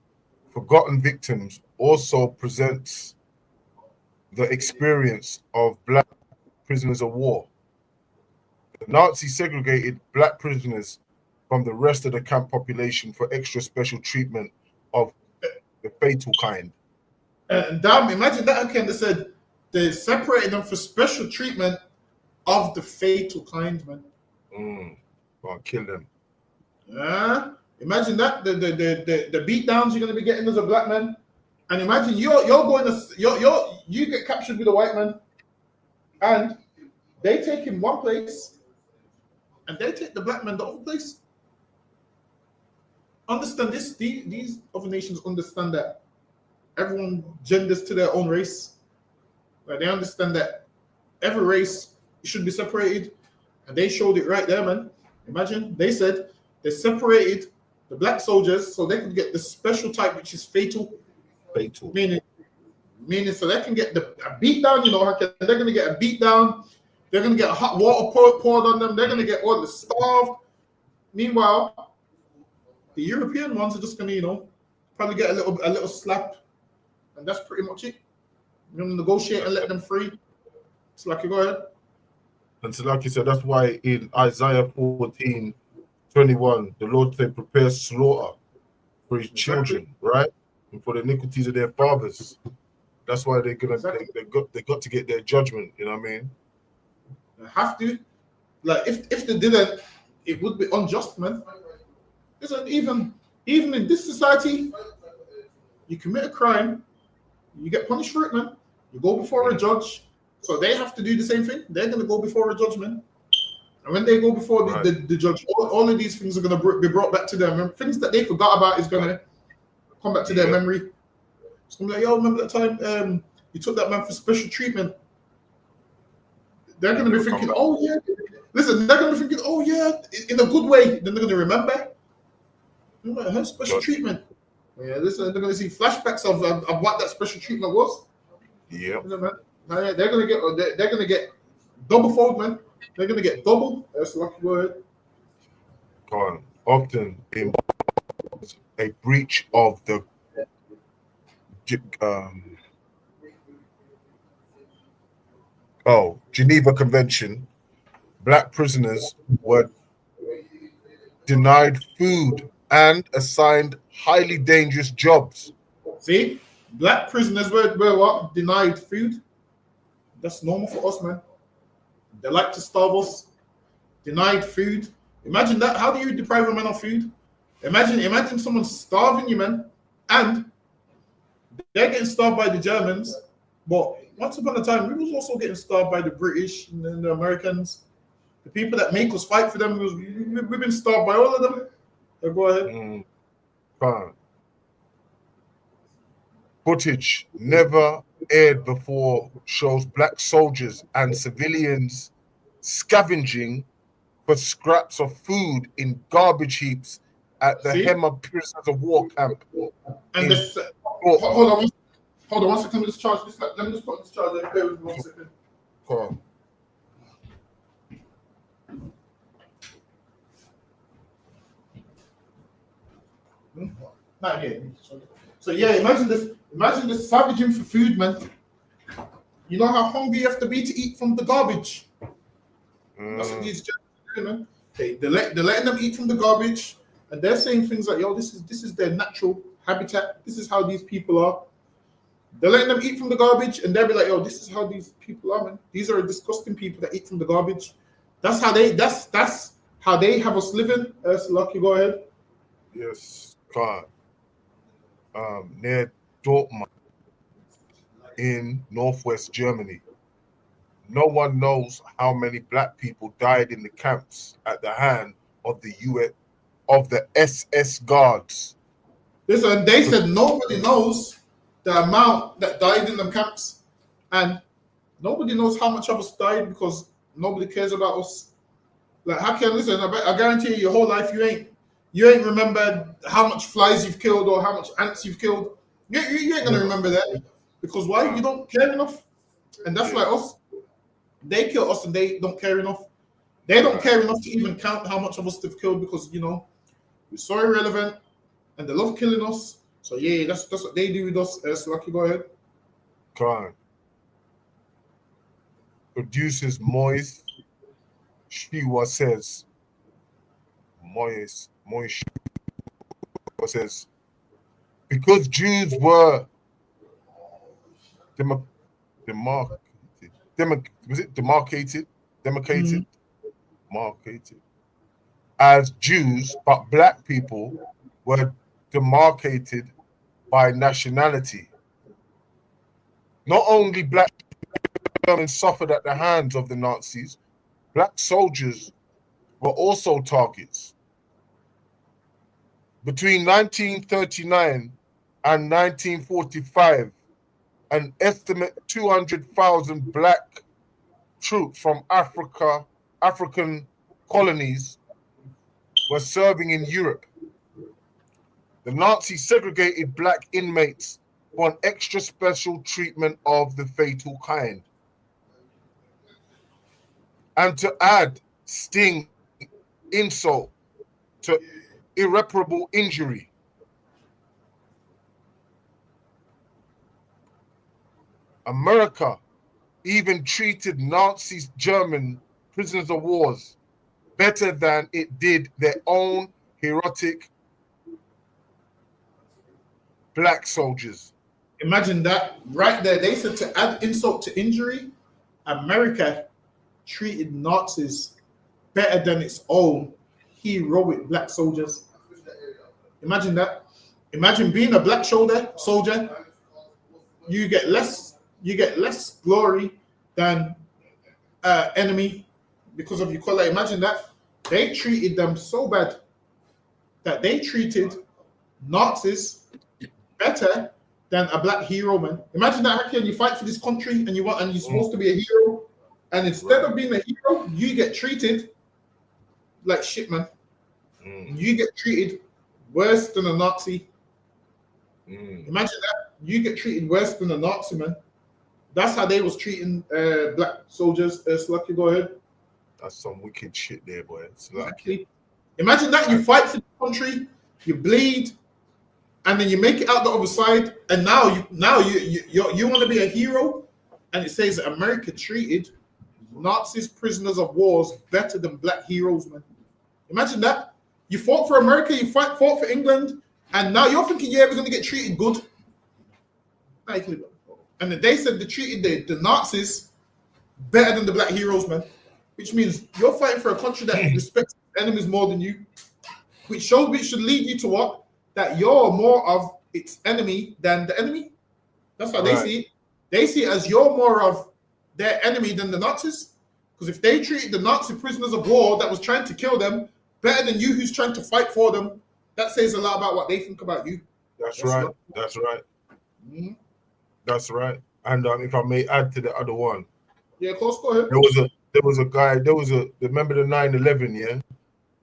Forgotten Victims also presents the experience of black prisoners of war. The Nazis segregated black prisoners from the rest of the camp population for extra special treatment of the fatal kind. Damn, imagine that again. They said they separated them for special treatment of the fatal kind, man. Go and kill them. Imagine that the beat downs you're gonna be getting as a black man, and imagine you're going to you get captured with a white man, and they take him one place, and they take the black man the other place. Understand this? These other nations understand that everyone genders to their own race. Like, they understand that every race should be separated, and they showed it right there, man. Imagine they said they separated the black soldiers so they could get the special type, which is fatal. Meaning so they can get a beat down. You know, they're gonna get a beat down. They're gonna get hot water poured on them. They're gonna get all the starved. Meanwhile, the European ones are just gonna, you know, probably get a little slap, and that's pretty much it. You're gonna negotiate and let them free. It's like, you go ahead. And so, like you said, that's why in Isaiah 14:21, the Lord said, prepare slaughter for his children, right? And for the iniquities of their fathers. That's why they're gonna they got to get their judgment, you know what I mean? They have to. Like, if they didn't, it would be unjust, man. Listen, even in this society, you commit a crime, you get punished for it, man. You go before a judge. So they have to do the same thing. They're going to go before a judgment. And when they go before the judge, all of these things are going to be brought back to them. And things that they forgot about is going to come back to their memory. It's going to be like, yo, remember that time you took that man for special treatment? They're going to be thinking, oh, yeah. Listen, they're going to be thinking, oh, yeah, in a good way. Then they're going to remember. Her special treatment. Yeah, listen, they're going to see flashbacks of what that special treatment was. Yeah. They're gonna get double fold, man. They're gonna get double. That's the lucky word. Often involves a breach of the Geneva Convention. Black prisoners were denied food and assigned highly dangerous jobs. See, black prisoners were what? Denied food. That's normal for us, man. They like to starve us. Denied food. Imagine that. How do you deprive a man of food? Imagine someone starving you, man, and they're getting starved by the Germans. But once upon a time, we was also getting starved by the British and the Americans. The people that make us fight for them, we've been starved by all of them. So go ahead. Footage never aired before shows black soldiers and civilians scavenging for scraps of food in garbage heaps at the Hema prisoners of war camp. And this, hold on one second. Let me just charge this. Let me just put this charger. Bear with me 1 second. Cool. Not yet. So yeah, imagine this savaging for food, man. You know how hungry you have to be to eat from the garbage. That's what these Germans are doing, man. They're letting them eat from the garbage, and they're saying things like, "Yo, this is their natural habitat. This is how these people are." They're letting them eat from the garbage, and they'll be like, "Yo, this is how these people are, man. These are disgusting people that eat from the garbage." That's how they have us living. Lucky, go ahead. Yes, God. Near Dortmund in northwest Germany. No one knows how many black people died in the camps at the hand of the SS guards. Listen, they said nobody knows the amount that died in them camps, and nobody knows how much of us died because nobody cares about us. Like, how can listen? I guarantee you, your whole life you ain't remembered how much flies you've killed or how much ants you've killed. You ain't gonna remember that because why? You don't care enough, and that's like us. They kill us and they don't care enough. They don't care enough to even count how much of us they've killed because we're so irrelevant and they love killing us. So yeah, that's what they do with us. So Lucky, go ahead. God. Producers Moise Shiwa says, because Jews were demarcated as Jews, but black people were demarcated by nationality. Not only black Germans suffered at the hands of the Nazis, black soldiers were also targets. Between 1939 and 1945, an estimate 200,000 black troops from African colonies were serving in Europe. The Nazis segregated black inmates for an extra special treatment of the fatal kind. And to add insult to irreparable injury, America even treated Nazi German prisoners of war better than it did their own heroic black soldiers. Imagine that right there. They said to add insult to injury, America treated Nazis better than its own heroic black soldiers. Imagine that. Imagine being a black soldier. You get less glory than enemy because of your color. Imagine that. They treated them so bad that they treated Nazis better than a black hero, man. Imagine that, Haki, and you fight for this country and you're supposed to be a hero, and instead of being a hero, you get treated like shit, man. You get treated worse than a Nazi. Imagine that. You get treated worse than a Nazi, man. That's how they was treating black soldiers. Slucky, go ahead. That's some wicked shit there, boy. Exactly. Imagine that you fight for the country, you bleed, and then you make it out the other side, and now you want to be a hero, and it says that America treated Nazis, prisoners of wars, better than black heroes, man. Imagine that. You fought for America, you fought for England, and now you're thinking you're ever going to get treated good. And then they said they treated the Nazis better than the black heroes, man. which means you're fighting for a country that respects enemies more than you, which should lead you to what? That you're more of its enemy than the enemy. That's how they see it. They see it as you're more of their enemy than the Nazis. Because if they treated the Nazi prisoners of war that was trying to kill them better than you who's trying to fight for them, that says a lot about what they think about you. That's right. That's right. Mm-hmm. That's right. And if I may add to the other one. Yeah, of course, go ahead. Remember the 9/11, yeah?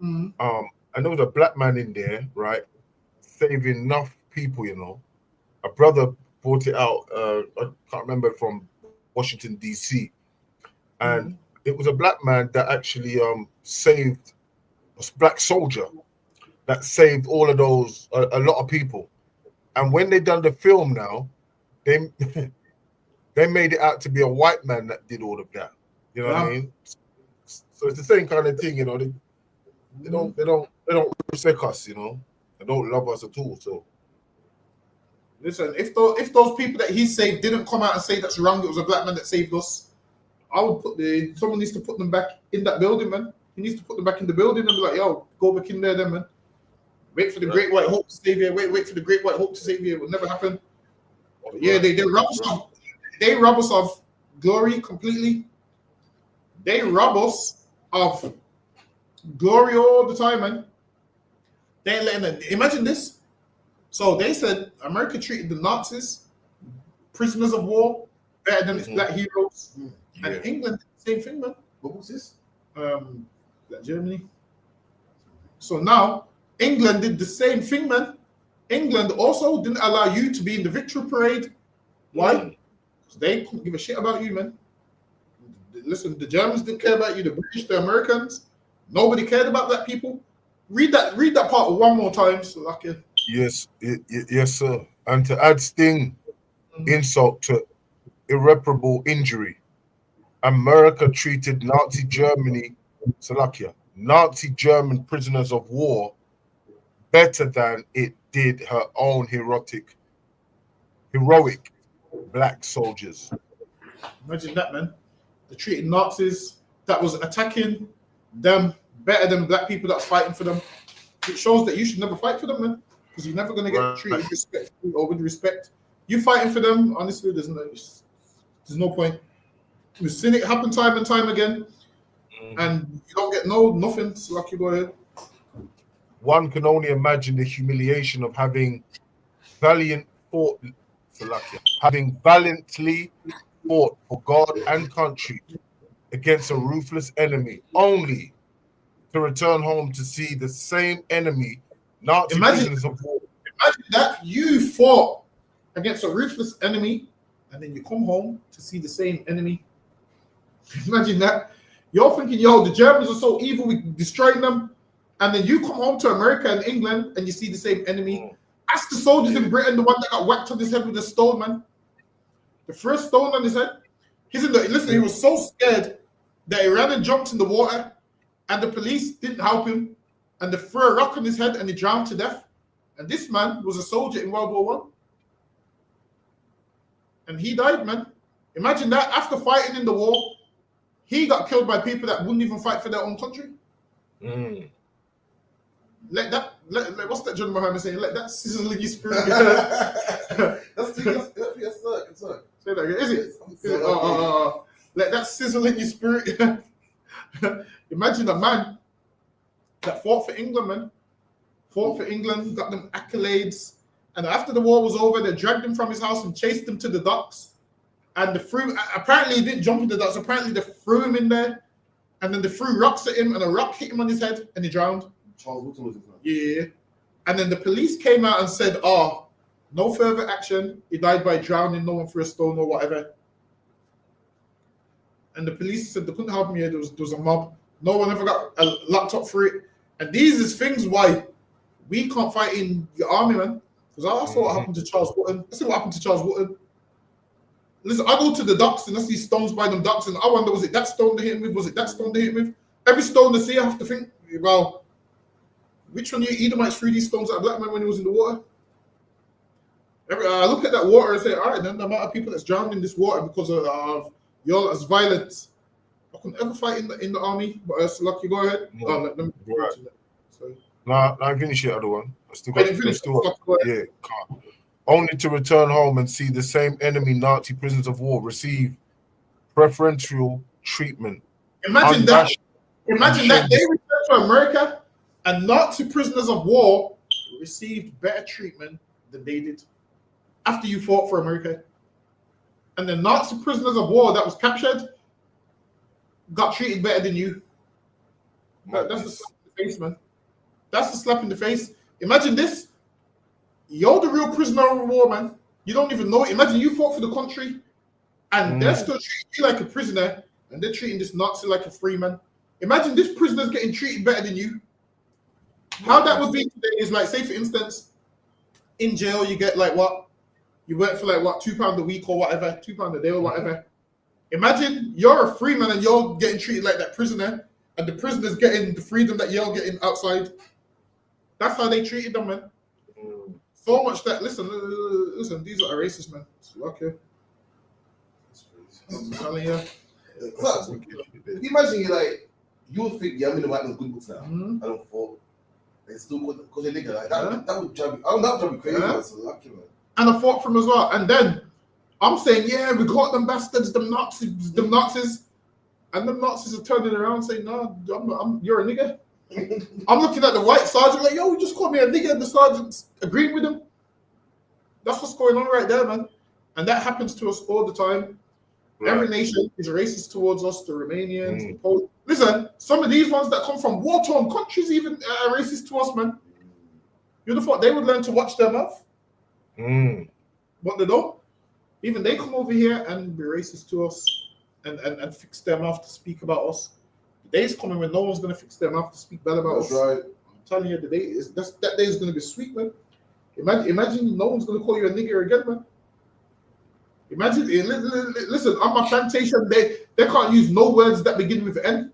Mm-hmm. And there was a black man in there, right? Saving enough people, you know. A brother brought it out, I can't remember, from Washington, D.C. And it was a black man that actually saved a black soldier that saved all of those, a lot of people. And when they done the film now, they they made it out to be a white man that did all of that. You know what I mean? So it's the same kind of thing, you know. They don't respect us, you know. They don't love us at all. So listen, if those people that he saved didn't come out and say that's wrong, it was a black man that saved us, I would someone needs to put them back in that building, man. He needs to put them back in the building and be like, yo, go back in there then, man. Wait for the great white hope to save you. Wait for the great white hope to save you. It will never happen. But yeah, they rob us of glory completely. They rob us of glory all the time, man. They ain't letting them. Imagine this. So they said America treated the Nazis, prisoners of war, better than its black heroes. And England did the same thing, man. What was this? Germany. So now England did the same thing, man. England also didn't allow you to be in the victory parade. Why? Because they couldn't give a shit about you, man. Listen, the Germans didn't care about you, the British, the Americans. Nobody cared about black people. Read that part one more time, so I can. yes, sir. And to add sting, insult to irreparable injury, America treated Nazi German prisoners of war better than it did her own heroic black soldiers. Imagine that, man. They treated Nazis that was attacking them better than black people that's fighting for them. It shows that you should never fight for them, man, because you're never going to get treated respectfully or with respect. You fighting for them, honestly, there's no point. We've seen it happen time and time again, and you don't get nothing. So like you go ahead. One can only imagine the humiliation of having valiantly fought for God and country against a ruthless enemy, only to return home to see the same enemy, Nazi prisoners of war. Imagine that you fought against a ruthless enemy, and then you come home to see the same enemy. Imagine that. You're thinking, yo, the Germans are so evil, we destroying them. And then you come home to America and England and you see the same enemy. Ask the soldiers in Britain, the one that got whacked on his head with a stone, man. The first stone on his head. He was so scared that he ran and jumped in the water, and the police didn't help him, and they threw a rock on his head and he drowned to death. And this man was a soldier in World War I. And he died, man. Imagine that. After fighting in the war, he got killed by people that wouldn't even fight for their own country. What's that John Muhammad saying? Let that sizzle in your spirit. That's sir. Say that again. Is it? Let that sizzle in your spirit. Imagine a man that fought for England, man. Fought for England, got them accolades. And after the war was over, they dragged him from his house and chased him to the docks. And apparently he didn't jump in the docks. Apparently they threw him in there. And then they threw rocks at him and a rock hit him on his head and he drowned. Charles Woodson was it? Yeah. And then the police came out and said, no further action. He died by drowning, no one threw a stone or whatever. And the police said they couldn't help him here. There was a mob. No one ever got a laptop for it. And these is things why we can't fight in your army, man. Because I saw what happened to Charles Woodson. I see what happened to Charles Woodson. Listen, I go to the docks and I see stones by them docks and I wonder, was it that stone they hit him with? Was it that stone they hit him with? Every stone they see, I have to think, well, which one of you Edomites threw these stones at a black man when he was in the water? I look at that water and say, all right, then the amount of people that's drowned in this water because of your violence I couldn't ever fight in the army. But lucky, go ahead. No. Oh, let me Right. Sorry. Nah, I finish it, other one. I still Wait, got, finish. still got, Go ahead. yeah, can't. Only to return home and see the same enemy Nazi prisoners of war receive preferential treatment. Imagine that. Unabashed Imagine that they returned to America and Nazi prisoners of war received better treatment than they did after you fought for America. And the Nazi prisoners of war that was captured got treated better than you. That's the slap in the face, man. That's the slap in the face. Imagine this. You're the real prisoner of war, man. You don't even know it. Imagine you fought for the country and they're still treating you like a prisoner and they're treating this Nazi like a free man. Imagine this prisoner's getting treated better than you. How that would be today is like, say for instance, in jail you get like what? You work for like what, £2 a week or whatever, £2 a day or whatever. Imagine you're a free man and you're getting treated like that prisoner, and the prisoner's getting the freedom that you're getting outside. That's how they treated them, man. So much that listen, these are racist, man. Okay. I'm telling you. Imagine you would think, yeah, I'm gonna write those good books now. I don't fall. They still because they nigga like that. That would drive me. That would drive me crazy. Man. So lucky, man. And I fought for them as well. And then I'm saying, yeah, we got them bastards, them Nazis. And them Nazis are turning around saying, no, you're a nigger. I'm looking at the white sergeant like, yo, you just called me a nigger, and the sergeant's agreeing with him. That's what's going on right there, man. And that happens to us all the time. Right. Every nation is racist towards us, the Romanians, the Polish. Listen, some of these ones that come from war-torn countries even are racist to us, man. You'd have thought they would learn to watch their mouth. But they don't. Even they come over here and be racist to us and fix their mouth to speak about us. The day's coming when no one's going to fix their mouth to speak bad about us. Right. I'm telling you, that day is going to be sweet, man. Imagine no one's going to call you a nigger again, man. Imagine, listen, on my plantation, they can't use no words that begin with N.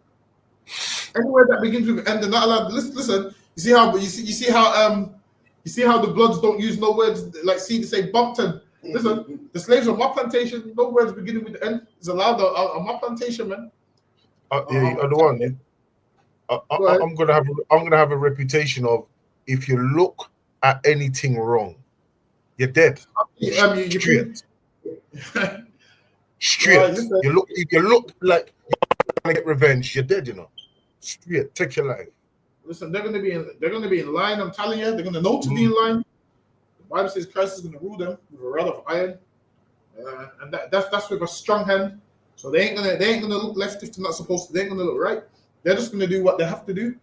Any word that begins with N, they're not allowed. Listen, you see how the Bloods don't use no words like they say Bumpton. Listen, the slaves on my plantation, no words beginning with N is allowed on my plantation, man. The one. I'm gonna have a reputation of if you look at anything wrong, you're dead. Straight. Straight. If you look like you're gonna get revenge, you're dead. You know. Straight. Take your life. Listen, they're gonna be in line. I'm telling you, they're gonna know to be in line. The Bible says Christ is gonna rule them with a rod of iron, and that's with a strong hand. So they ain't gonna look left if they're not supposed to. They ain't gonna look right. They're just gonna do what they have to do.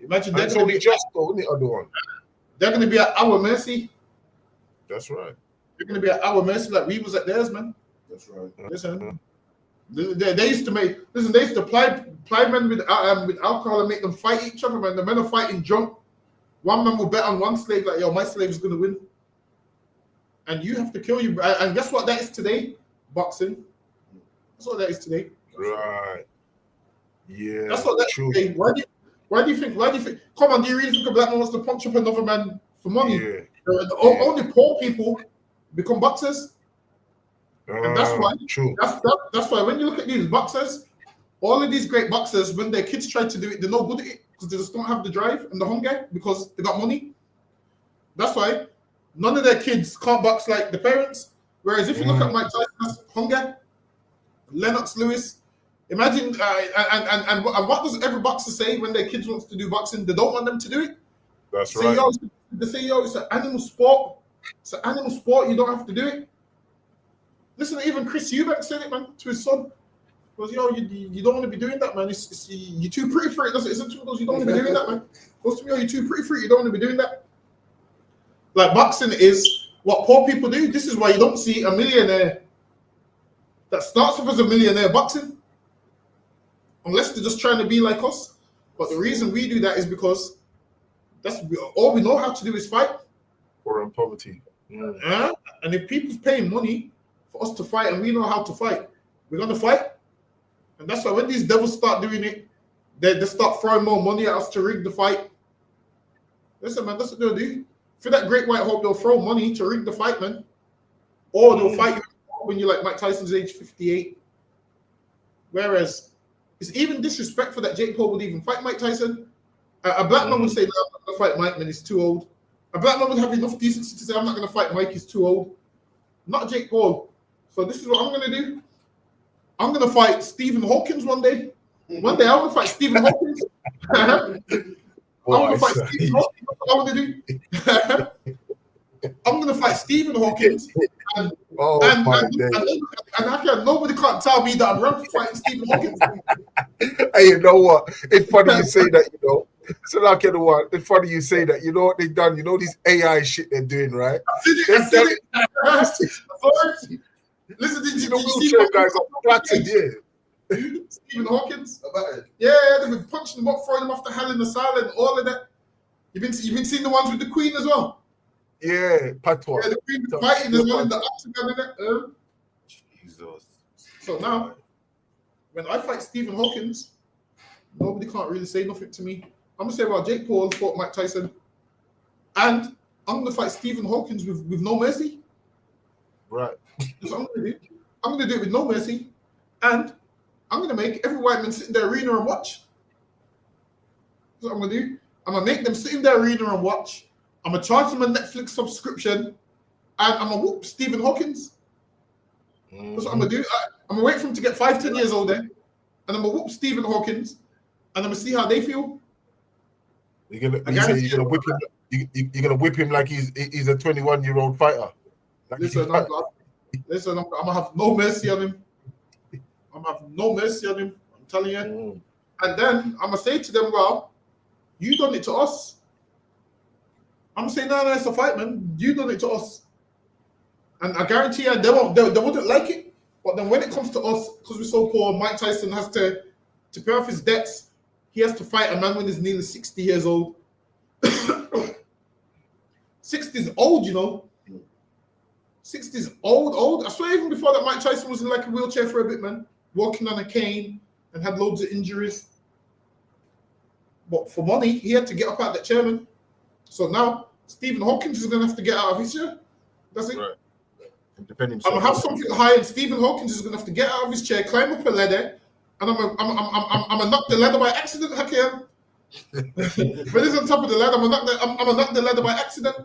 Imagine they're gonna be just the other one. They're gonna be at our mercy. That's right. They're gonna be at our mercy like we was at theirs, man. That's right. Listen, they used to ply men with alcohol and make them fight each other, man. The men are fighting drunk. One man will bet on one slave like, yo, my slave is gonna win, and you have to kill you. And guess what that is today? Boxing. That's what that is today. Right. Yeah. That's what that is today. Why do you think? Come on, do you really think a black man wants to punch up another man for money? Yeah. Only poor people become boxers. And that's why. True. That's why when you look at these boxers, all of these great boxers, when their kids try to do it, they're no good at it because they just don't have the drive and the hunger because they got money. That's why none of their kids can't box like the parents. Whereas if you look at Mike Tyson's hunger, Lennox Lewis, imagine and what does every boxer say when their kids wants to do boxing? They don't want them to do it. That's right. They say, yo, it's an animal sport. It's an animal sport. You don't have to do it. Listen, even Chris Eubank said it, man, to his son. He goes, yo, you don't want to be doing that, man. You're too pretty for it. Isn't it? You don't want to be doing that, man. Goes to me, yo, you're too pretty for it. You don't want to be doing that. Like boxing is what poor people do. This is why you don't see a millionaire that starts off as a millionaire boxing, unless they're just trying to be like us. But the reason we do that is because that's all we know how to do is fight. Or in poverty. And if people's paying money for us to fight and we know how to fight, we're going to fight. And that's why when these devils start doing it, they start throwing more money at us to rig the fight. Listen, man, that's what they'll do. For that great white hope, they'll throw money to rig the fight, man. Or they'll fight you when you're like Mike Tyson's age 58. Whereas it's even disrespectful that Jake Paul would even fight Mike Tyson. A black man would say, no, I'm not going to fight Mike, man, he's too old. A black man would have enough decency to say, I'm not going to fight Mike, he's too old. Not Jake Paul. So this is what I'm going to do. I'm going to fight Stephen Hawkins one day. One day I'm going to fight Stephen Hawkins. I'm going to fight Stephen Hawkins. That's what I'm going to do. I'm going to fight Stephen Hawkins. And nobody can't tell me that I'm wrong for fighting Stephen Hawkins. Hey, you know what? It's funny you say that, you know. So like, you know what? It's funny you say that. You know what they've done? You know these AI shit they're doing, right? I said it. Listen, did you know wheelchair guys got flattened, yeah. Stephen Hawkins? Yeah, they've been punching him up, throwing him off the Hell in the Cell and all of that. You've been seeing the ones with the Queen as well? Yeah, patois. Yeah, the Queen fighting as well in the octagon and that. Jesus. So now, when I fight Stephen Hawkins, nobody can't really say nothing to me. I'm gonna say about Jake Paul fought Mike Tyson, and I'm gonna fight Stephen Hawkins with no mercy. Right. That's what I'm gonna do. I'm gonna do it with no mercy, and I'm gonna make every white man sit in the arena and watch. That's what I'm gonna do. I'm gonna make them sit in the arena and watch. I'm gonna charge them a Netflix subscription, and I'm gonna whoop Stephen Hawkins. That's what I'm gonna do. I'm gonna wait for him to get 5-10 years older, and I'm gonna whoop Stephen Hawkins, and I'm gonna see how they feel. You're gonna whip him. You're gonna whip him like he's a 21-year-old fighter. Like listen, I'm gonna have no mercy on him. I'm gonna have no mercy on him. I'm telling you. And then I'm gonna say to them, well, you done it to us. I'm gonna say, no, it's a fight, man. You done it to us. And I guarantee you, they wouldn't like it. But then when it comes to us, because we're so poor, Mike Tyson has to pay off his debts. He has to fight a man when he's nearly 60 years old. 60 is old, you know. 60 is old. I swear even before that, Mike Tyson was in like a wheelchair for a bit, man. Walking on a cane and had loads of injuries. But for money, he had to get up out that chair, man. So now, Stephen Hawkins is going to have to get out of his chair. That's it. Right. I'm going to have something high, and Stephen Hawkins is going to have to get out of his chair, climb up a ladder, and I'm gonna knock the ladder by accident, Hakim. When he's on top of the ladder, I'm gonna knock the ladder by accident,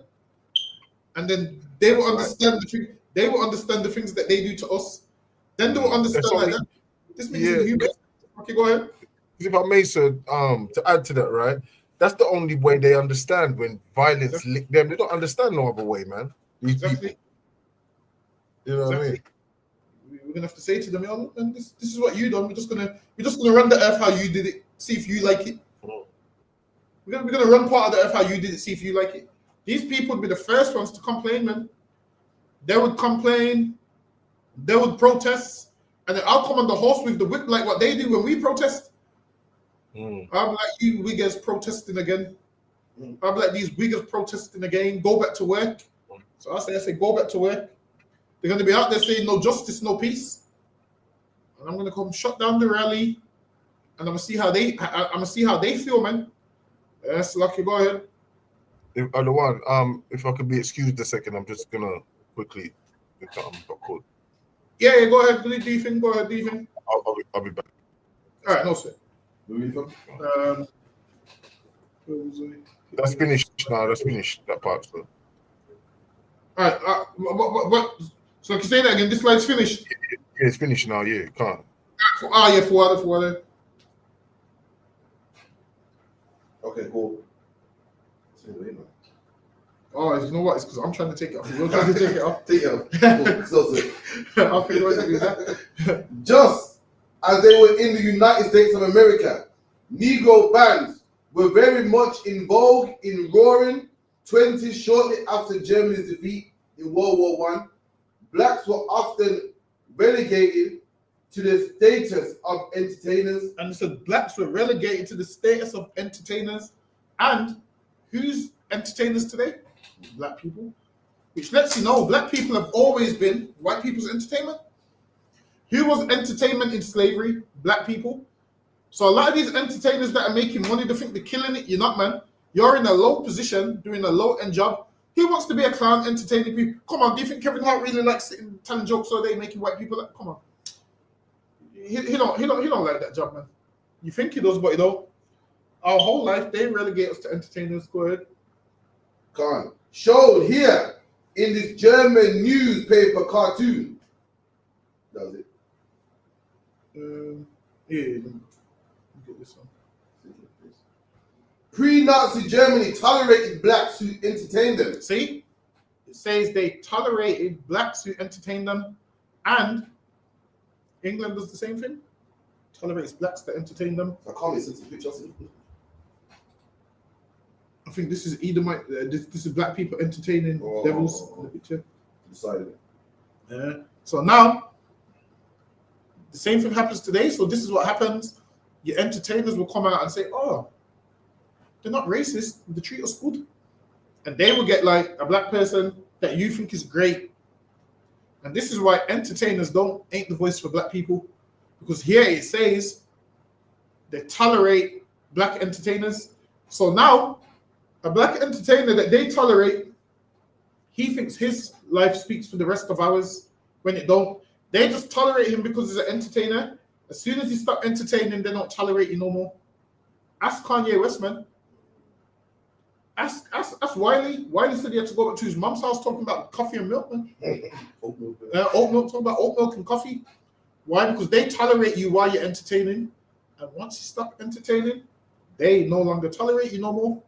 and then they will understand the thing. They will understand the things that they do to us. Then they will understand like that. This means human. Okay, go ahead. If I may, sir, to add to that, right? That's the only way they understand when violence lick them. They don't understand no other way, man. These people. You know what I mean? We're gonna have to say to them, yo, man, this is what you done. We're just gonna run the earth how you did it. See if you like it. We're gonna run part of the earth how you did it. See if you like it. These people would be the first ones to complain, man. They would complain. They would protest, and then I'll come on the horse with the whip like what they do when we protest. I'm like, you wiggers protesting again. I'm like, these wiggers protesting again. Go back to work. So I say, go back to work. They're going to be out there saying no justice, no peace. And I'm going to come shut down the rally, and I'm going to see how they feel, man. Yes, Lucky, go ahead. If I could be excused a second, I'm just gonna quickly got called. Yeah, go ahead. Do you think? Go ahead. Do you think? I'll be back. All right, no sir. That's finished now. That's finished that part. So. All right. What? So can you say that again? This slide's finished. Yeah, it's finished now. Yeah, you can't. For water. Okay, cool. Oh, you know what? It's because I'm trying to take it off. You're trying to take it off. Take it off. Cool. I'll figure out how to do that. Just as they were in the United States of America, Negro bands were very much in vogue in roaring 20s shortly after Germany's defeat in World War I. Blacks were often relegated to the status of entertainers. And so blacks were relegated to the status of entertainers. And who's entertainers today? Black people. Which lets you know black people have always been white people's entertainment. Who was entertainment in slavery? Black people. So a lot of these entertainers that are making money, they think they're killing it. You're not, man. You're in a low position, doing a low-end job. Who wants to be a clown entertaining people? Come on, do you think Kevin Hart really likes sitting telling jokes all day, making white people laugh? Come on. He don't like that job, man. You think he does, but he don't. Our whole life they relegate us to entertainers. Go ahead. Gone. Showed here in this German newspaper cartoon. Does it? Yeah. Let me get this one. Pre-Nazi Germany tolerated blacks who entertained them. See, it says they tolerated blacks who entertained them, and England does the same thing. Tolerates blacks that entertain them. I can't listen to the picture. I think this is Edomite. This is black people entertaining devils in the picture. Decided. Yeah. So now, the same thing happens today. So this is what happens. Your entertainers will come out and say, "Oh, they're not racist. They treat us good," and they will get like a black person that you think is great. And this is why entertainers ain't the voice for black people, because here it says they tolerate black entertainers. So now, a black entertainer that they tolerate, he thinks his life speaks for the rest of ours when it don't. They just tolerate him because he's an entertainer. As soon as you stop entertaining, they don't tolerate you no more. Ask Kanye West, man. Ask Wiley. Wiley said he had to go back to his mum's house talking about coffee and milk, man. Oat milk, talking about oat milk and coffee. Why? Because they tolerate you while you're entertaining. And once you stop entertaining, they no longer tolerate you no more.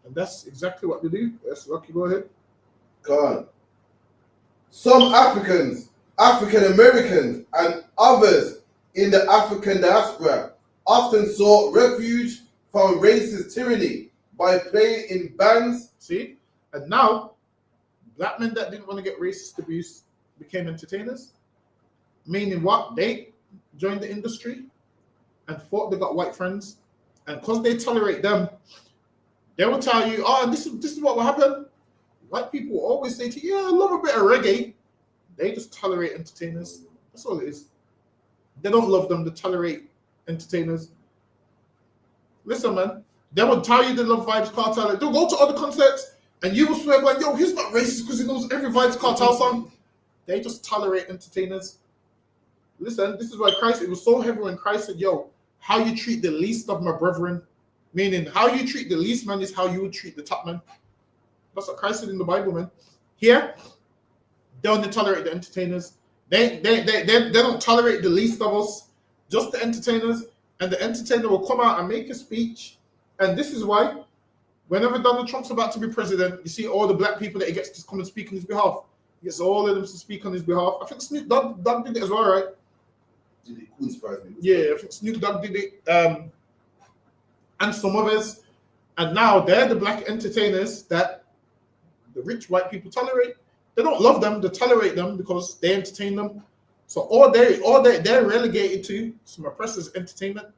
And that's exactly what they do. Yes, Lucky, go ahead. God. Some Africans, African Americans, and others in the African diaspora often sought refuge from racist tyranny by playing in bands. See? And now, black men that didn't want to get racist abuse became entertainers. Meaning what? They joined the industry and thought they got white friends. And because they tolerate them, they will tell you, "Oh, this is what will happen." White people always say to you, "Yeah, I love a bit of reggae." They just tolerate entertainers. That's all it is. They don't love them. They tolerate entertainers. Listen, man. They will tell you they love Vibes Cartel. They'll go to other concerts and you will swear, like, "Yo, he's not racist because he knows every Vibes Cartel song." They just tolerate entertainers. Listen, this is why Christ, it was so heavy when Christ said, "Yo, how you treat the least of my brethren," meaning how you treat the least man is how you would treat the top man. That's what Christ said in the Bible, man. Here, they only tolerate the entertainers. They don't tolerate the least of us, just the entertainers. And the entertainer will come out and make a speech. And this is why, whenever Donald Trump's about to be president, you see all the black people that he gets to come and speak on his behalf. He gets all of them to speak on his behalf. I think Snoop Dogg did it as well, right? Did it? Couldn't surprise me. Yeah, I think Snoop Dogg did it. And some others. And now they're the black entertainers that the rich white people tolerate. They don't love them, they tolerate them because they entertain them. So all they're relegated to some oppressors' entertainment.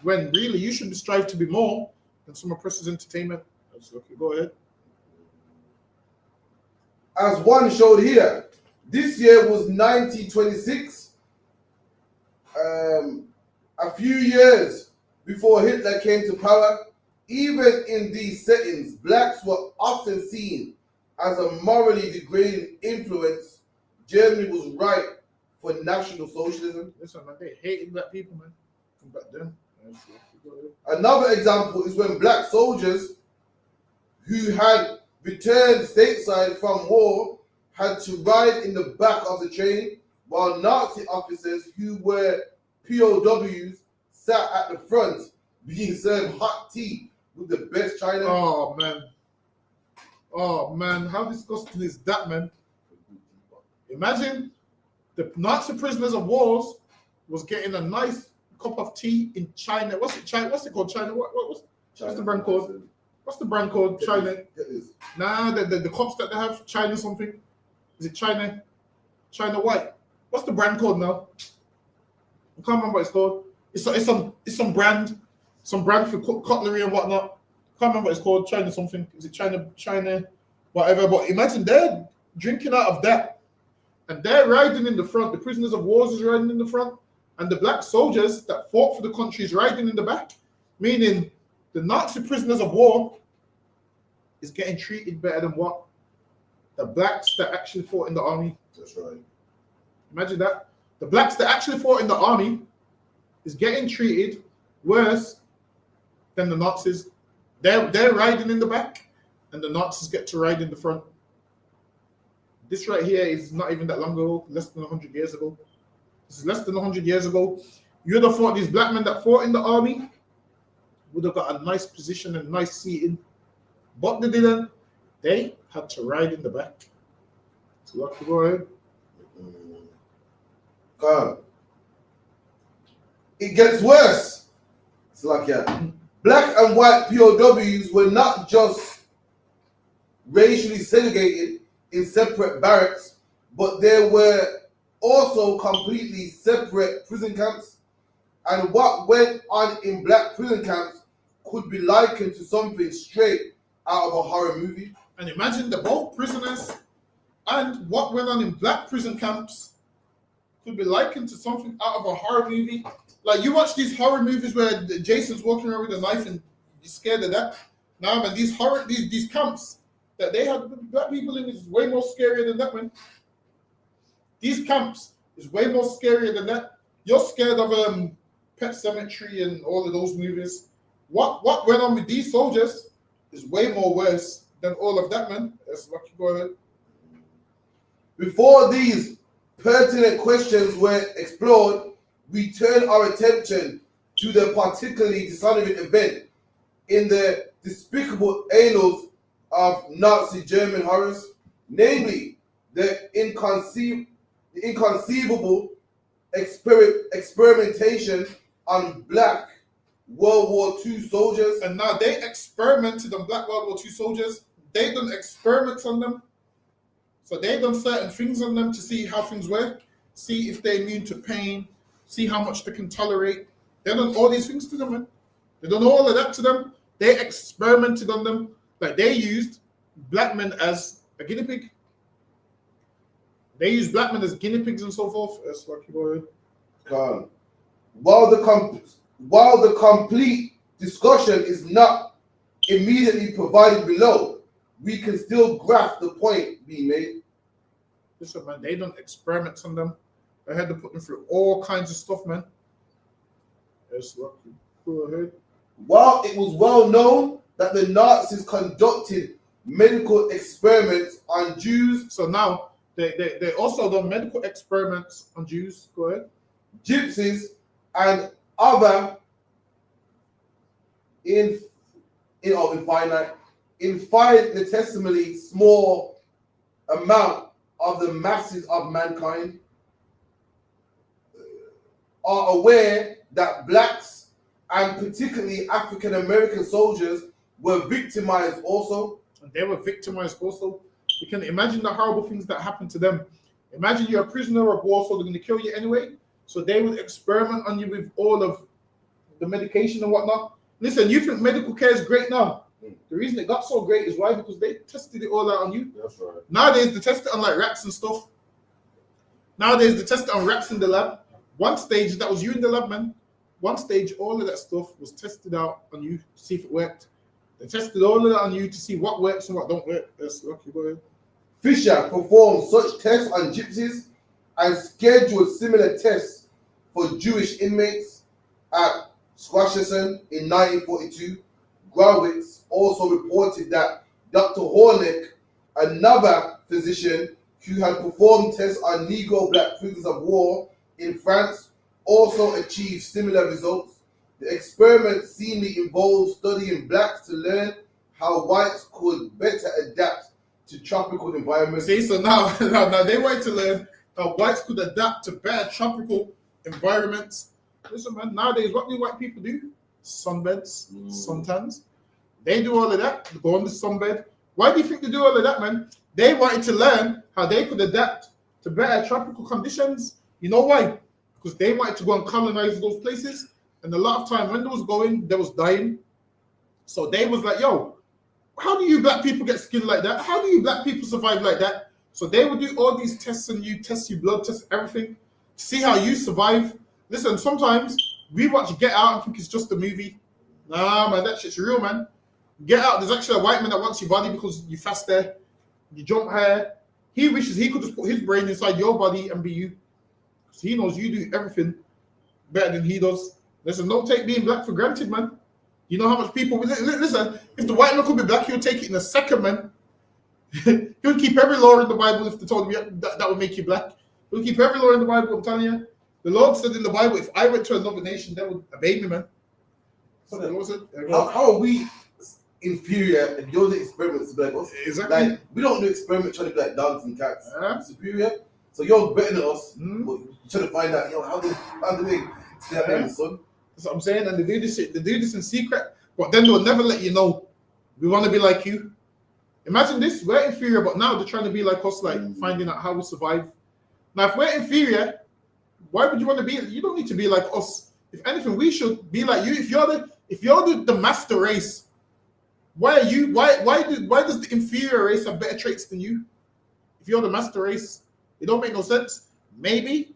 When really you should strive to be more than some oppressors' entertainment. Okay, go ahead. As one showed here, this year was 1926. A few years before Hitler came to power. Even in these settings, blacks were often seen as a morally degrading influence. Germany was ripe for National Socialism. Listen, man, they hated black people, man, from back then. Another example is when black soldiers who had returned stateside from war had to ride in the back of the train, while Nazi officers who were POWs sat at the front being served hot tea with the best china. Oh man, how disgusting is that, man? Imagine the Nazi prisoners of wars was getting a nice cup of tea in China. What's it called? China? What's the brand called? What's the brand called? China? Nah, the cups that they have, China something. Is it China? China White. What's the brand called now? I can't remember what it's called. It's some brand for cutlery and whatnot. Can't remember what it's called. China something. Is it China, whatever? But imagine they're drinking out of that, and they're riding in the front. The prisoners of war is riding in the front, and the black soldiers that fought for the country is riding in the back. Meaning, the Nazi prisoners of war is getting treated better than what the blacks that actually fought in the army. That's right. Imagine that. The blacks that actually fought in the army is getting treated worse than the Nazis. They're riding in the back, and the Nazis get to ride in the front. This right here is not even that long ago, less than 100 years ago. This is less than 100 years ago. You'd have thought these black men that fought in the army would have got a nice position and nice seating, but they didn't. They had to ride in the back. So lucky boy. God. It gets worse. It's like, yeah. Black and white POWs were not just racially segregated in separate barracks, but there were also completely separate prison camps. And what went on in black prison camps could be likened to something straight out of a horror movie. And imagine the both prisoners and what went on in black prison camps could be likened to something out of a horror movie. Like you watch these horror movies where Jason's walking around with a knife and you're scared of that. Now, man, these camps that they have black people in is way more scarier than that, man. These camps is way more scarier than that. You're scared of Pet Sematary and all of those movies. What went on with these soldiers is way more worse than all of that, man. That's lucky. Go ahead. Before these pertinent questions were explored, we turn our attention to the particularly dishonoring event in the despicable annals of Nazi German horrors, namely the inconceivable experimentation on black World War II soldiers. And now they experimented on black World War II soldiers. They done experiments on them. So they done certain things on them to see how things work, see if they're immune to pain, see how much they can tolerate. They done all these things to them, man. They done all of that to them. They experimented on them. Like they used black men as a guinea pig. They used black men as guinea pigs and so forth. That's lucky boy. While the complete discussion is not immediately provided below, we can still grasp the point being made. Listen, man, they done experiments on them. I had to put them through all kinds of stuff, man. That's lucky. Go ahead. While it was well known that the Nazis conducted medical experiments on Jews, so now they also done medical experiments on Jews. Go ahead. Gypsies, and other infinitesimally small amount of the masses of mankind, are aware that blacks and particularly African American soldiers were victimized also. And they were victimized also. You can imagine the horrible things that happened to them. Imagine you're a prisoner of war, so they're going to kill you anyway. So they would experiment on you with all of the medication and whatnot. Listen, you think medical care is great now. The reason it got so great is why? Because they tested it all out on you. That's right. Nowadays, they test it on like rats and stuff. Nowadays, they test it on rats in the lab. One stage, that was you in the lab, man. One stage, all of that stuff was tested out on you to see if it worked. They tested all of that on you to see what works and what don't work. That's lucky boy. Fisher performed such tests on gypsies and scheduled similar tests for Jewish inmates at Squashison in 1942. Growitz also reported that Dr. Horneck, another physician who had performed tests on Negro black prisoners of war in France, also achieved similar results. The experiment seemingly involved studying blacks to learn how whites could better adapt to tropical environments. See, so now they wanted to learn how whites could adapt to better tropical environments. Listen, man, nowadays, what do white people do? Sunbeds, suntans. They do all of that. They go on the sunbed. Why do you think they do all of that, man? They wanted to learn how they could adapt to better tropical conditions. You know why? Because they wanted to go and colonize those places. And a lot of time when they was going, they was dying. So they was like, yo, how do you black people get skin like that? How do you black people survive like that? So they would do all these tests on you, test your blood, test everything, see how you survive. Listen, sometimes we watch Get Out and think it's just a movie. Nah, man, that shit's real, man. Get Out, there's actually a white man that wants your body because you fast there, you jump higher. He wishes he could just put his brain inside your body and be you. He knows you do everything better than he does. Listen, don't take being black for granted, man. You know how much people listen. If the white man could be black, he'll take it in a second, man. He'll keep every law in the Bible if they told him that would make you black. He'll keep every law in the Bible. I'm telling you, the Lord said in the Bible, if I went to another nation, they would obey me, man. So the Lord said, how are we inferior and you're the experiments to be like us? Exactly. Like, we don't do experiment trying to be like dogs and cats. Superior. So you're better than us. But you're trying to find out, how do they see that in the sun? That's what I'm saying. And they do this in secret, but then they'll never let you know. We want to be like you. Imagine this, we're inferior, but now they're trying to be like us, like finding out how we survive. Now, if we're inferior, why would you want to be? You don't need to be like us. If anything, we should be like you. If you're the master race, why does the inferior race have better traits than you? If you're the master race, it don't make no sense. Maybe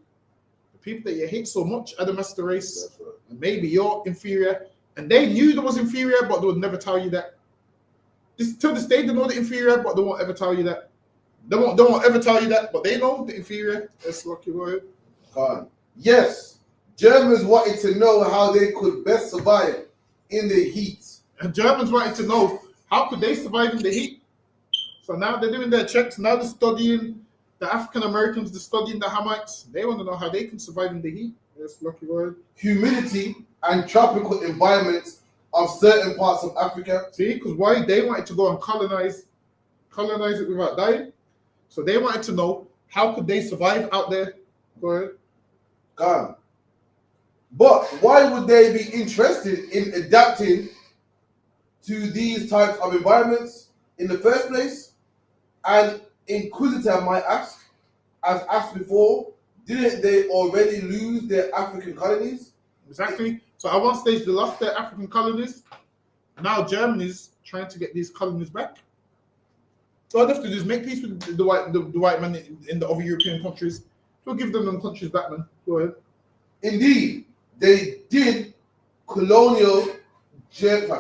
the people that you hate so much are the master race, and maybe you're inferior, and they knew they was inferior, but they would never tell you that. Till this day, they know the inferior, but they won't ever tell you that. They won't ever tell you that, but they know the inferior. That's lucky boy. Yes, Germans wanted to know how they could best survive in the heat. And Germans wanted to know how could they survive in the heat. So now they're doing their checks. Now they're studying the African Americans. They're studying the Hamites. They want to know how they can survive in the heat. That's lucky boy. Humidity and tropical environments of certain parts of Africa. See, because why they wanted to go and colonize it without dying. So they wanted to know how could they survive out there. Go ahead. But why would they be interested in adapting to these types of environments in the first place? And Inquisitor might ask, as asked before, didn't they already lose their African colonies? Exactly. So at one stage they lost their African colonies. Now Germany's trying to get these colonies back. So all they have to do is make peace with the white man in the other European countries. We'll give them countries back, man. Go ahead. Indeed, they did. Colonial Germany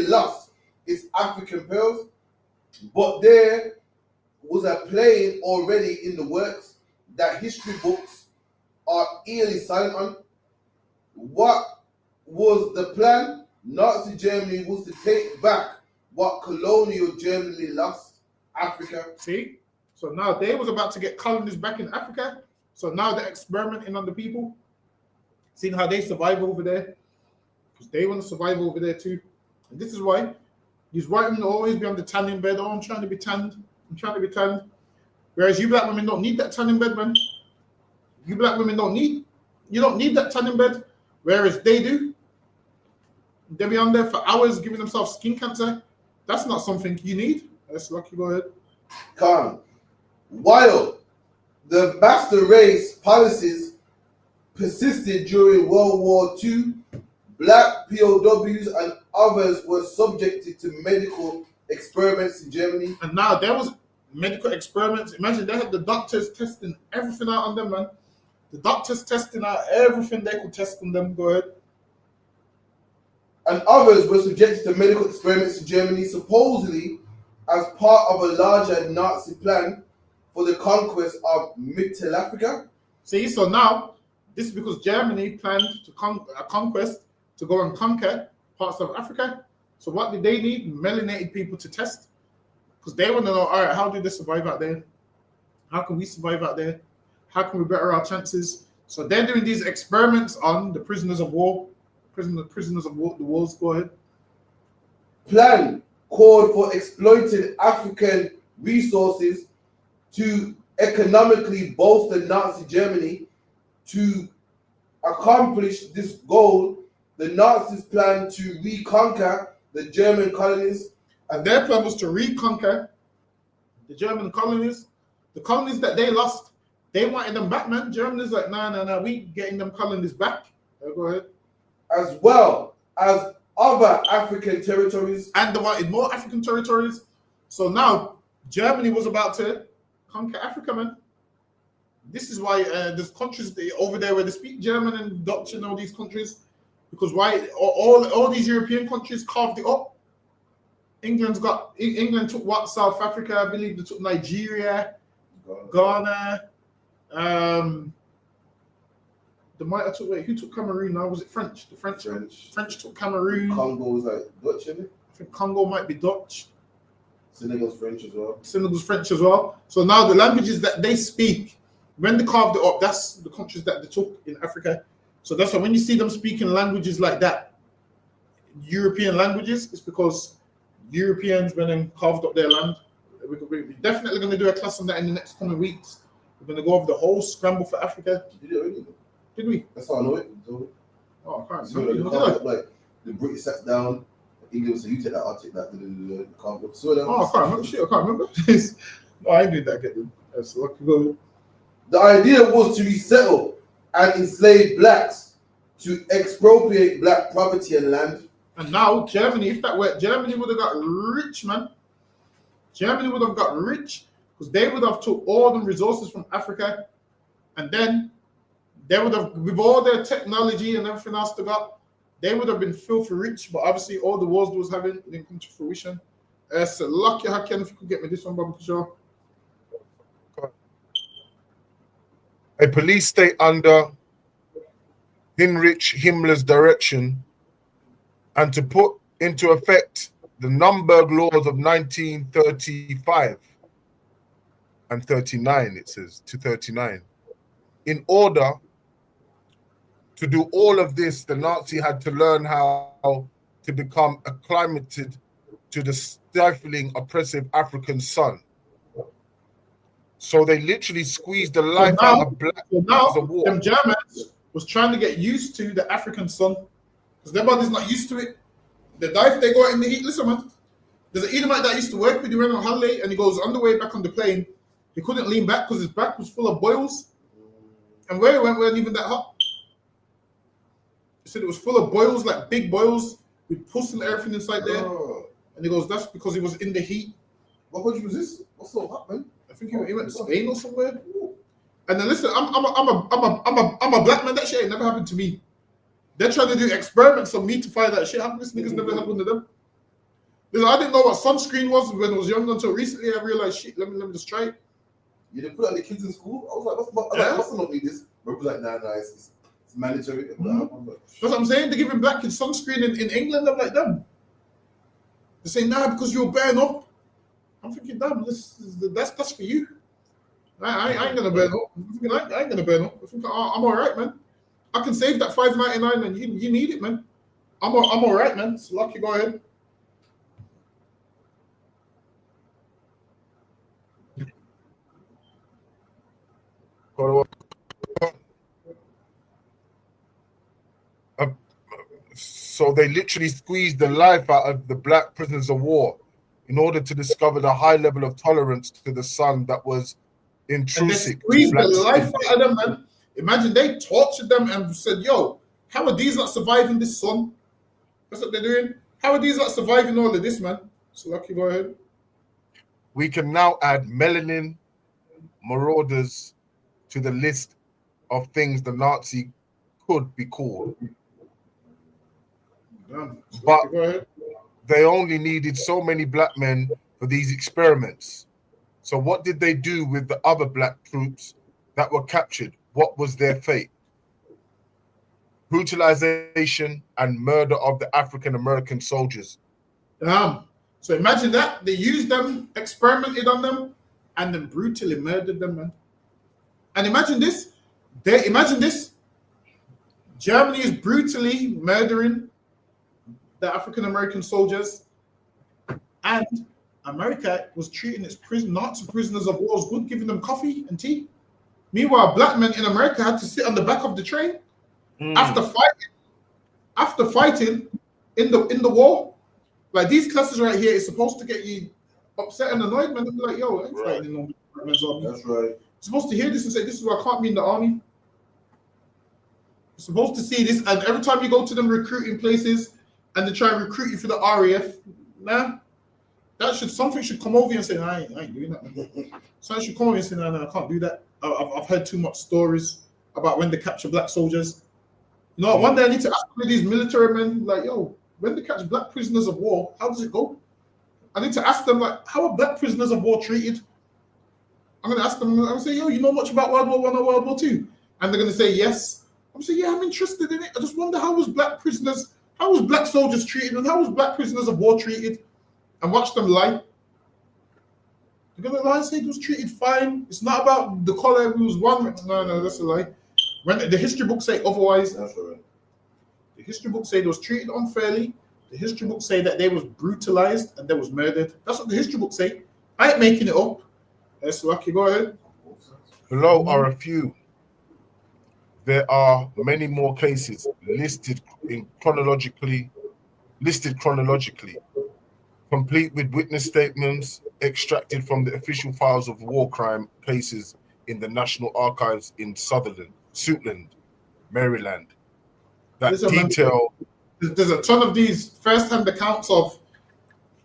lost its African pearls, but there was a plan already in the works that history books are eerily silent on. What was the plan? Nazi Germany was to take back what colonial Germany lost, Africa. See? So now they was about to get colonies back in Africa. So now they're experimenting on the people, seeing how they survive over there. Because they want to survive over there too. And this is why these white women always be on the tanning bed. Oh, I'm trying to be tanned. Whereas you black women don't need that tanning bed, man. You black women don't need that tanning bed. Whereas they do. They be on there for hours giving themselves skin cancer. That's not something you need. That's lucky. Go ahead. While the master race policies persisted during World War II, black POWs and others were subjected to medical experiments in Germany. And now there was medical experiments. Imagine they had the doctors testing everything out on them, man. The doctors testing out everything they could test on them. Go ahead. And others were subjected to medical experiments in Germany, supposedly as part of a larger Nazi plan for the conquest of Middle Africa. See, so now this is because Germany planned to a conquest to go and conquer parts of Africa. So what did they need? Melanated people to test, because they want to know, all right, how did they survive out there? How can we survive out there? How can we better our chances? So they're doing these experiments on the prisoners of war, prisoners of war, the wars. Go ahead. Plan called for exploiting African resources to economically bolster Nazi Germany. To accomplish this goal, the Nazis planned to reconquer the German colonies. And their plan was to reconquer the German colonies. The colonies that they lost, they wanted them back, man. Germany's like, nah, we getting them colonies back. Go ahead. As well as other African territories. And they wanted more African territories. So now Germany was about to conquer Africa, man. This is why there's countries over there where they speak German and Dutch and all these countries. Because why all these European countries carved it up. England took what? South Africa, I believe they took Nigeria. Ghana. The might have took who took Cameroon now? Was it French? The French took Cameroon. Congo was like Dutch, isn't it? I think Congo might be Dutch. Senegal's French as well. Senegal's French as well. So now the languages that they speak, when they carved it up, that's the countries that they took in Africa. So that's why when you see them speaking languages like that, European languages, it's because Europeans went and carved up their land. We're definitely going to do a class on that in the next coming weeks. We're going to go over the whole scramble for Africa. You did it already? Did we? That's how I know it. So, Oh, I can't so remember. like the British sat down. England, so you take that, I'll take that. The so I can't remember. Shit, I can't remember. No, I ain't doing that again. So I can go. The idea was to resettle and enslave blacks, to expropriate black property and land. And now Germany, if that were Germany, would have got rich, man. Germany would have got rich because they would have took all the resources from Africa, and then they would have, with all their technology and everything else they got, they would have been filthy rich. But obviously, all the wars they was having didn't come to fruition. So lucky Haken, if you could get me this one, Bob, for sure. A police state under Heinrich Himmler's direction, and to put into effect the Nuremberg laws of 1935 and 39, it says, to 39. In order to do all of this, the Nazi had to learn how to become acclimated to the stifling, oppressive African sun. So they literally squeezed the life out of black. So now, them Germans was trying to get used to the African sun because their body's not used to it. They die if they go out in the heat. Listen, man, there's an Edomite that used to work with you on holiday, and he goes on the way back on the plane. He couldn't lean back because his back was full of boils, and where he went wasn't even that hot. He said it was full of boils, like big boils, with pus and everything inside there. And he goes, that's because he was in the heat. What country was this? What's so hot, man? I think he went to Spain or somewhere. And then listen, I'm a black man. That shit ain't never happened to me. They're trying to do experiments on me to find that shit. This niggas never happened to them. Listen, I didn't know what sunscreen was when I was young until recently. I realized, shit, let me just try it. You didn't put on the kids in school? I was like, what's not need this? But it was like, nah, it's mandatory. Mm-hmm. That's what I'm saying. They're giving black kids sunscreen in England. I'm like, them. They say, nah, because you're burn up. I'm thinking, damn, that's for you. I ain't gonna burn up. I ain't gonna burn up. I think I'm all right, man. I can save that $5.99, and you need it, man. I'm all right, man. So lucky, go ahead. So they literally squeezed the life out of the black prisoners of war in order to discover the high level of tolerance to the sun that was intrusive. And they squeezed the life out of them, man. Imagine they tortured them and said, yo, how are these not surviving this sun? That's what they're doing. How are these not surviving all of this, man? So lucky, go ahead. We can now add melanin marauders to the list of things the Nazi could be called. But they only needed so many black men for these experiments. So what did they do with the other black troops that were captured? What was their fate? Brutalization and murder of the African-American soldiers. So imagine that. They used them, experimented on them, and then brutally murdered them, man. And imagine this. Germany is brutally murdering the African-American soldiers, and America was treating its Nazi prisoners of war as good, giving them coffee and tea. Meanwhile, black men in America had to sit on the back of the train after fighting in the war. Like these classes right here is supposed to get you upset and annoyed, man. Be like, yo, I ain't fighting in no men's army. That's right. You're supposed to hear this and say, this is why I can't be in the army. You're supposed to see this, and every time you go to them recruiting places and they try and recruit you for the RAF, nah, something should come over you and say, I ain't doing that, man. Something should come over you and say, no, I can't do that. I've heard too much stories about when they capture black soldiers. You know, one day I need to ask these military men, like, yo, when they catch black prisoners of war, how does it go? I need to ask them, like, how are black prisoners of war treated? I'm gonna ask them. I'm gonna say, yo, you know much about World War I or World War II? And they're gonna say yes. I'm saying, yeah, I'm interested in it. I just wonder how was black soldiers treated, and how was black prisoners of war treated? And watch them lie. They're gonna lie and say it was treated fine. It's not about the color. It was one. No, that's a lie. When the history books say otherwise, That's right. the history books say they was treated unfairly. The history books say that they was brutalized and they was murdered. That's what the history books say. I ain't making it up. That's lucky. Go ahead. Below are a few. There are many more cases listed chronologically, complete with witness statements extracted from the official files of war crime cases in the National Archives in Suitland, Maryland. That Listen, man, detail. there's a ton of these first-hand accounts of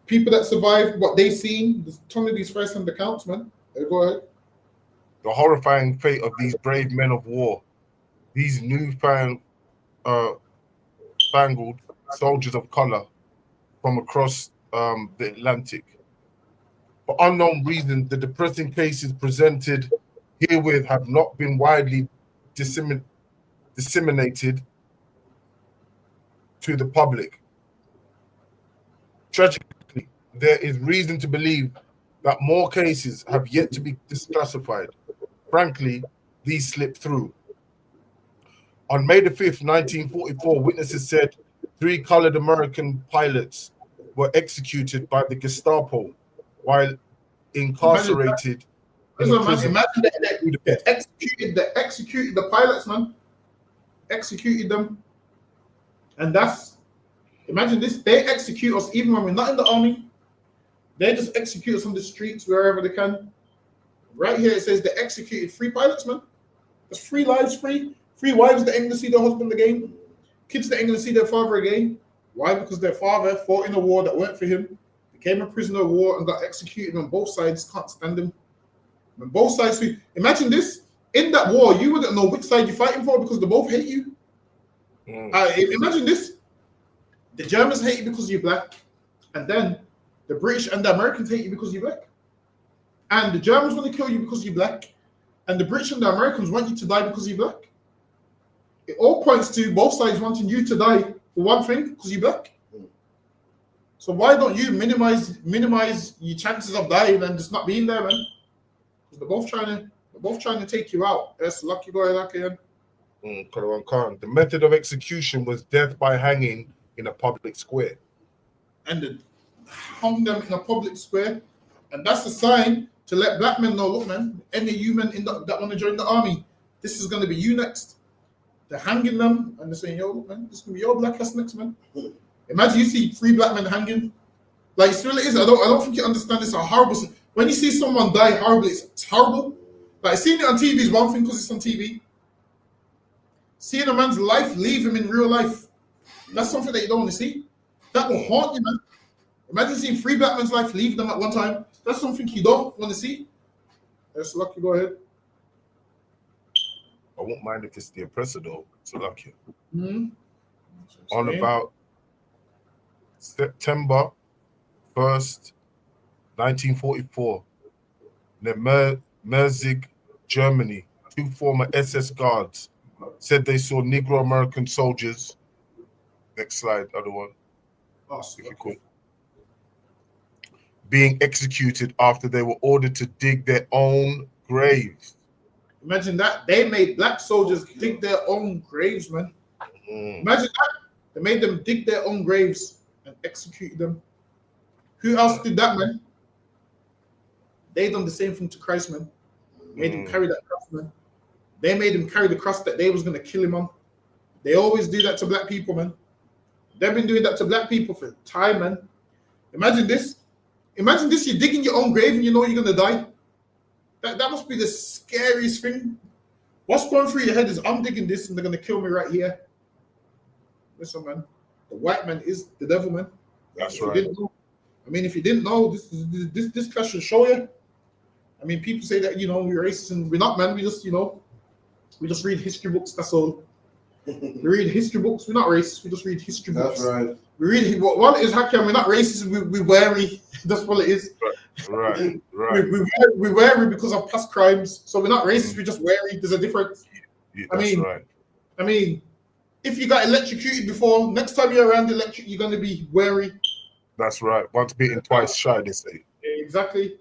people that survived what they seen. There's a ton of these first-hand accounts, man. Go ahead. The horrifying fate of these brave men of war, these newfangled soldiers of color from across the Atlantic. For unknown reasons, the depressing cases presented herewith have not been widely disseminated to the public. Tragically, there is reason to believe that more cases have yet to be declassified. Frankly, these slipped through. On May the 5th, 1944, witnesses said 3 colored American pilots were executed by the Gestapo while incarcerated in a prison. Imagine they executed the pilots, man. Executed them. And imagine this, they execute us even when we're not in the army. They just execute us on the streets wherever they can. Right here it says they executed 3 pilots, man. There's 3 lives, 3 wives that ain't gonna see their husband again. Kids that ain't gonna see their father again. Why? Because their father fought in a war that weren't for him, became a prisoner of war and got executed on both sides. Can't stand him. And both sides. Imagine this. In that war, you wouldn't know which side you're fighting for because they both hate you. Imagine this. The Germans hate you because you're black. And then the British and the Americans hate you because you're black. And the Germans want to kill you because you're black. And the British and the Americans want you to die because you're black. It all points to both sides wanting you to die for one thing because you're black. So why don't you minimize your chances of dying and just not being there, man? Because they're both trying to take you out. That's lucky. Go ahead, again. The method of execution was death by hanging in a public square. And they hung them in a public square. And that's a sign to let black men know, look, man, any human that want to join the army, this is going to be you next. They're hanging them and they're saying, yo, look, man, this is going to be your black ass next, man. Imagine you see 3 black men hanging. Like, it really is. I don't think you understand this. How horrible. When you see someone die horribly, it's horrible. Like, seeing it on TV is one thing because it's on TV. Seeing a man's life leave him in real life, that's something that you don't want to see. That will haunt you, man. Imagine seeing 3 black men's life leave them at one time. That's something you don't want to see. That's lucky. Go ahead. I won't mind if it's the oppressor, though. So lucky. Mm-hmm. On about September 1st, 1944, near Merzig, Germany, 2 former SS guards said they saw Negro American soldiers. Next slide, other one, if you could. Being executed after they were ordered to dig their own graves. Imagine that. They made black soldiers dig their own graves, man. Imagine that. They made them dig their own graves and execute them. Who else did that, man? They done the same thing to Christ, man. Made him carry that cross, man. They made him carry the cross that they was going to kill him on. They always do that to black people, man. They've been doing that to black people for time, man. Imagine this. Imagine this, you're digging your own grave and you know you're going to die. That must be the scariest thing. What's going through your head is, I'm digging this and they're going to kill me right here. Listen, man. The white man is the devil, man. That's if right. You didn't know. I mean, if you didn't know, this class should show you. I mean, people say that, we're racist and we're not, man. We just, we just read history books, that's all. We read history books. We're not racist. We just read history books. That's right. We read what is Hakim. We're not racist. We wary. That's what it is. Right. We wary because of past crimes. So we're not racist. We're just wary. There's a difference. Yeah, I mean, right. I mean, if you got electrocuted before, next time you're around electric, you're gonna be wary. That's right. Once bitten, twice shy, they say. Exactly.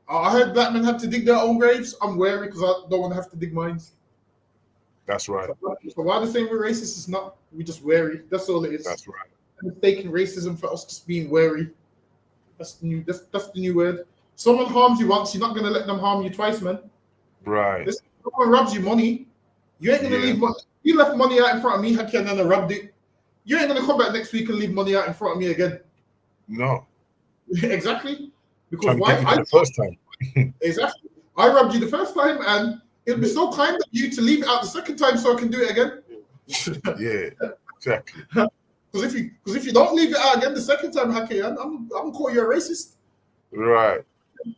I heard black men have to dig their own graves. I'm wary because I don't want to have to dig mine. That's right. So why the saying we're racist is not. We just wary. That's all it is. That's right. Mistaking racism for us just being wary. That's the new. That's the new word. Someone harms you once, you're not gonna let them harm you twice, man. Right. If someone robs you money, you ain't gonna leave money. You left money out in front of me, Haki, and then I robbed it. You ain't gonna come back next week and leave money out in front of me again. No. Exactly. Because the first time. Exactly. I robbed you the first time, and it'd be so kind of you to leave it out the second time so I can do it again. Yeah, exactly. Because if you don't leave it out again the second time, Haki, I'm gonna call you a racist. Right.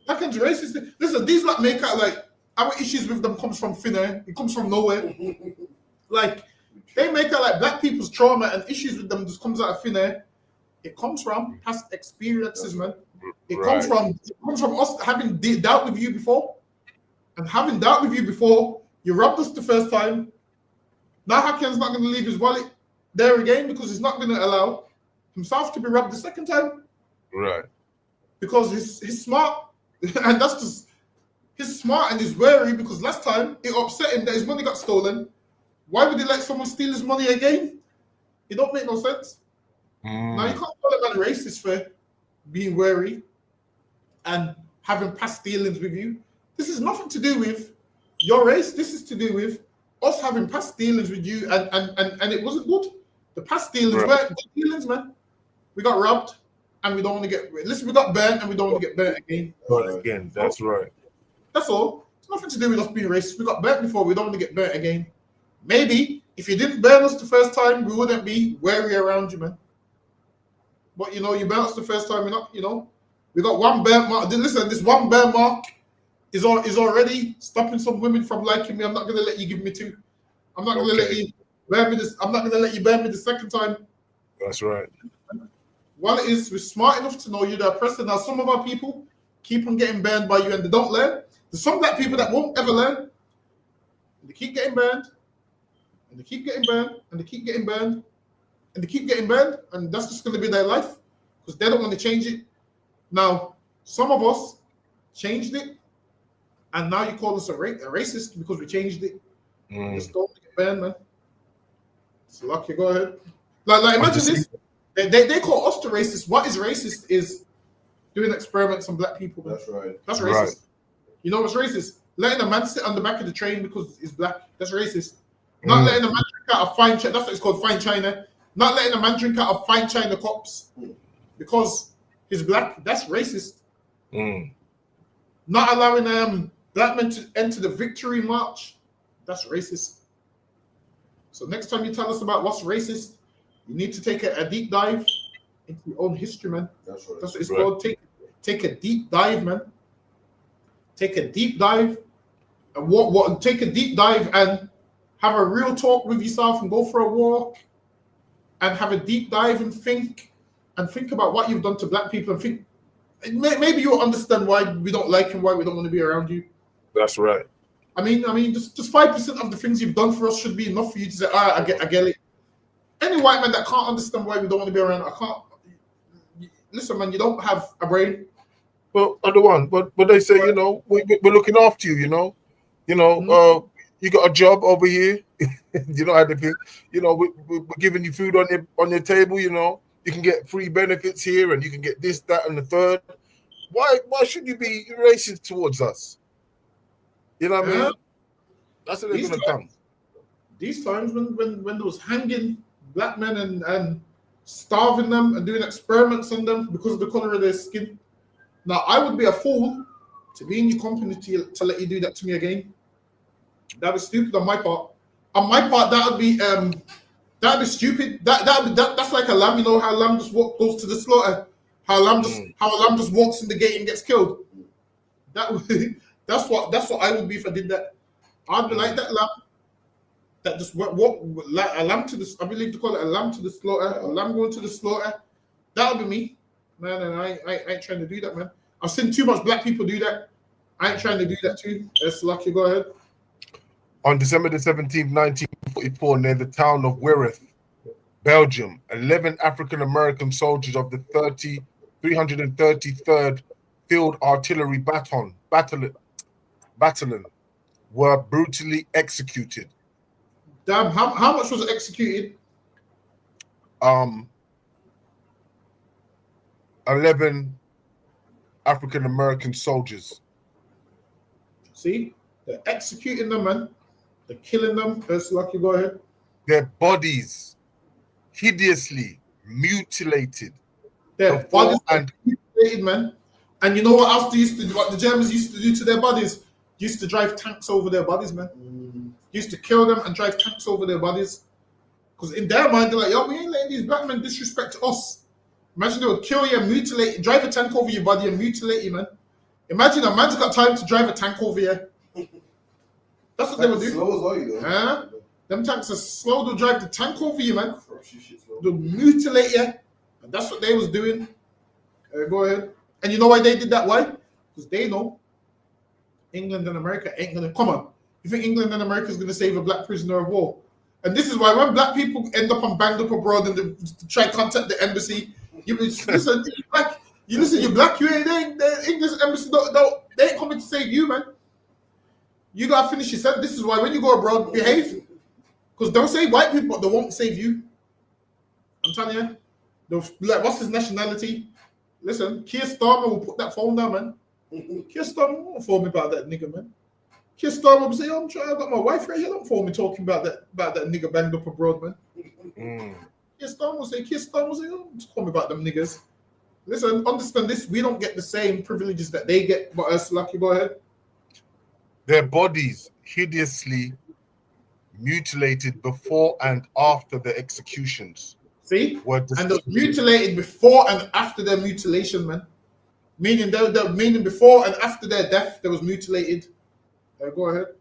How can you racist? Listen, these like make out like our issues with them comes from thin air. It comes from nowhere. Like they make out like black people's trauma and issues with them just comes out of thin air. It comes from past experiences, man. It comes from us having dealt with you before, and having dealt with you before. You robbed us the first time. Now Hakian's not going to leave his wallet there again because he's not going to allow himself to be robbed the second time. Right. Because he's smart, and that's just he's smart and he's wary because last time it upset him that his money got stolen. Why would he let someone steal his money again? It don't make no sense. Now you can't call a man racist for being wary and having past dealings with you. This is nothing to do with your race. This is to do with us having past dealings with you, and it wasn't good. The past dealings were good dealings, man. We got robbed. And we don't want to get. Listen, we got burnt, and we don't want to get burnt again. But again, that's right. That's all. It's nothing to do with us being racist. We got burnt before. We don't want to get burnt again. Maybe if you didn't burn us the first time, we wouldn't be wary around you, man. But you burnt us the first time. We're not. We got one burnt mark. Listen, this one burnt mark is already stopping some women from liking me. I'm not gonna let you give me two. I'm not gonna let you burn me this. I'm not gonna let you burn me the second time. That's right. One is we're smart enough to know you're the oppressor. Now, some of our people keep on getting burned by you and they don't learn. There's some black people that won't ever learn. They keep getting burned, and they keep getting burned, and they keep getting burned, and they keep getting burned, and that's just going to be their life because they don't want to change it. Now, some of us changed it, and now you call us a racist because we changed it. Just don't get burned, man. It's lucky. Go ahead. Like imagine this. They call us the racist. What is racist is doing experiments on black people. Man. That's right. That's racist. Right. You know what's racist? Letting a man sit on the back of the train because he's black. That's racist. Not letting a man drink out of fine china. That's what it's called, fine china. Not letting a man drink out of fine china cups because he's black. That's racist. Not allowing black men to enter the victory march. That's racist. So next time you tell us about what's racist, you need to take a deep dive into your own history, man. That's right. That's what it's called. Take a deep dive, man. Take a deep dive and take a deep dive and have a real talk with yourself and go for a walk and have a deep dive and think about what you've done to black people and think maybe you'll understand why we don't like and why we don't want to be around you. That's right. I mean, just 5% of the things you've done for us should be enough for you to say, all right, I get it. Any white man that can't understand why we don't want to be around, I can't. Listen, man, you don't have a brain. Well, other one, but they say, we're looking after you. You got a job over here. You know how they think. We're giving you food on your table. You can get free benefits here, and you can get this, that, and the third. Why should you be racist towards us? You know what I mean? That's what they're gonna come. These times when there was hanging black men and starving them and doing experiments on them because of the color of their skin. Now, I would be a fool to be in your company to let you do that to me again. That was stupid on my part. On my part, that would be stupid. That's like a lamb. You know how a lamb just goes to the slaughter. How a lamb just walks in the gate and gets killed. That's what I would be if I did that. I'd be like that lamb that just what like a lamb to the, I believe to call it a lamb to the slaughter, a lamb going to the slaughter. That'll be me, man. And I ain't trying to do that, man. I've seen too much black people do that. I ain't trying to do that too. It's lucky. Go ahead. On December the 17th, 1944, near the town of Wereth, Belgium, 11 African-American soldiers of the 333rd Field Artillery Battalion were brutally executed. Damn, how much was it executed? 11 African-American soldiers. See? They're executing them, man. They're killing them. That's lucky. Go ahead. Their bodies hideously mutilated. Their bodies and mutilated, man. And you know what else they used to do? What the Germans used to do to their bodies? Used to drive tanks over their bodies, man. Used to kill them and drive tanks over their bodies. Because in their mind, they're like, yo, we ain't letting these black men disrespect us. Imagine they would kill you and mutilate, drive a tank over your body and mutilate you, man. Imagine a man's got time to drive a tank over you. That's what they would do. Slow as well, you know. Them tanks are slow to drive the tank over you, man. They'll mutilate you. And that's what they was doing. Go ahead. And you know why they did that? Why? Because they know England and America ain't going to... Come on. You think England and America is going to save a black prisoner of war? And this is why when black people end up and banged up abroad and they try to contact the embassy, you listen, you're black, you ain't the English embassy, they ain't coming to save you, man. You got to finish your sentence. This is why when you go abroad, behave. Because they'll save white people, but they won't save you. I'm telling you. Like, what's his nationality? Listen, Keir Starmer will put that phone down, man. Keir Starmer won't phone me about that nigga, man. Keir Starmer will say, oh, I got my wife right here. Don't phone me talking about that nigga banged up abroad, man. Keir Starmer will say, oh, just call me about them niggas. Listen, understand this. We don't get the same privileges that they get, but us, lucky, go ahead. Their bodies hideously mutilated before and after the executions. See? And they're mutilated before and after their mutilation, man. Meaning before and after their death, they was mutilated. Go ahead.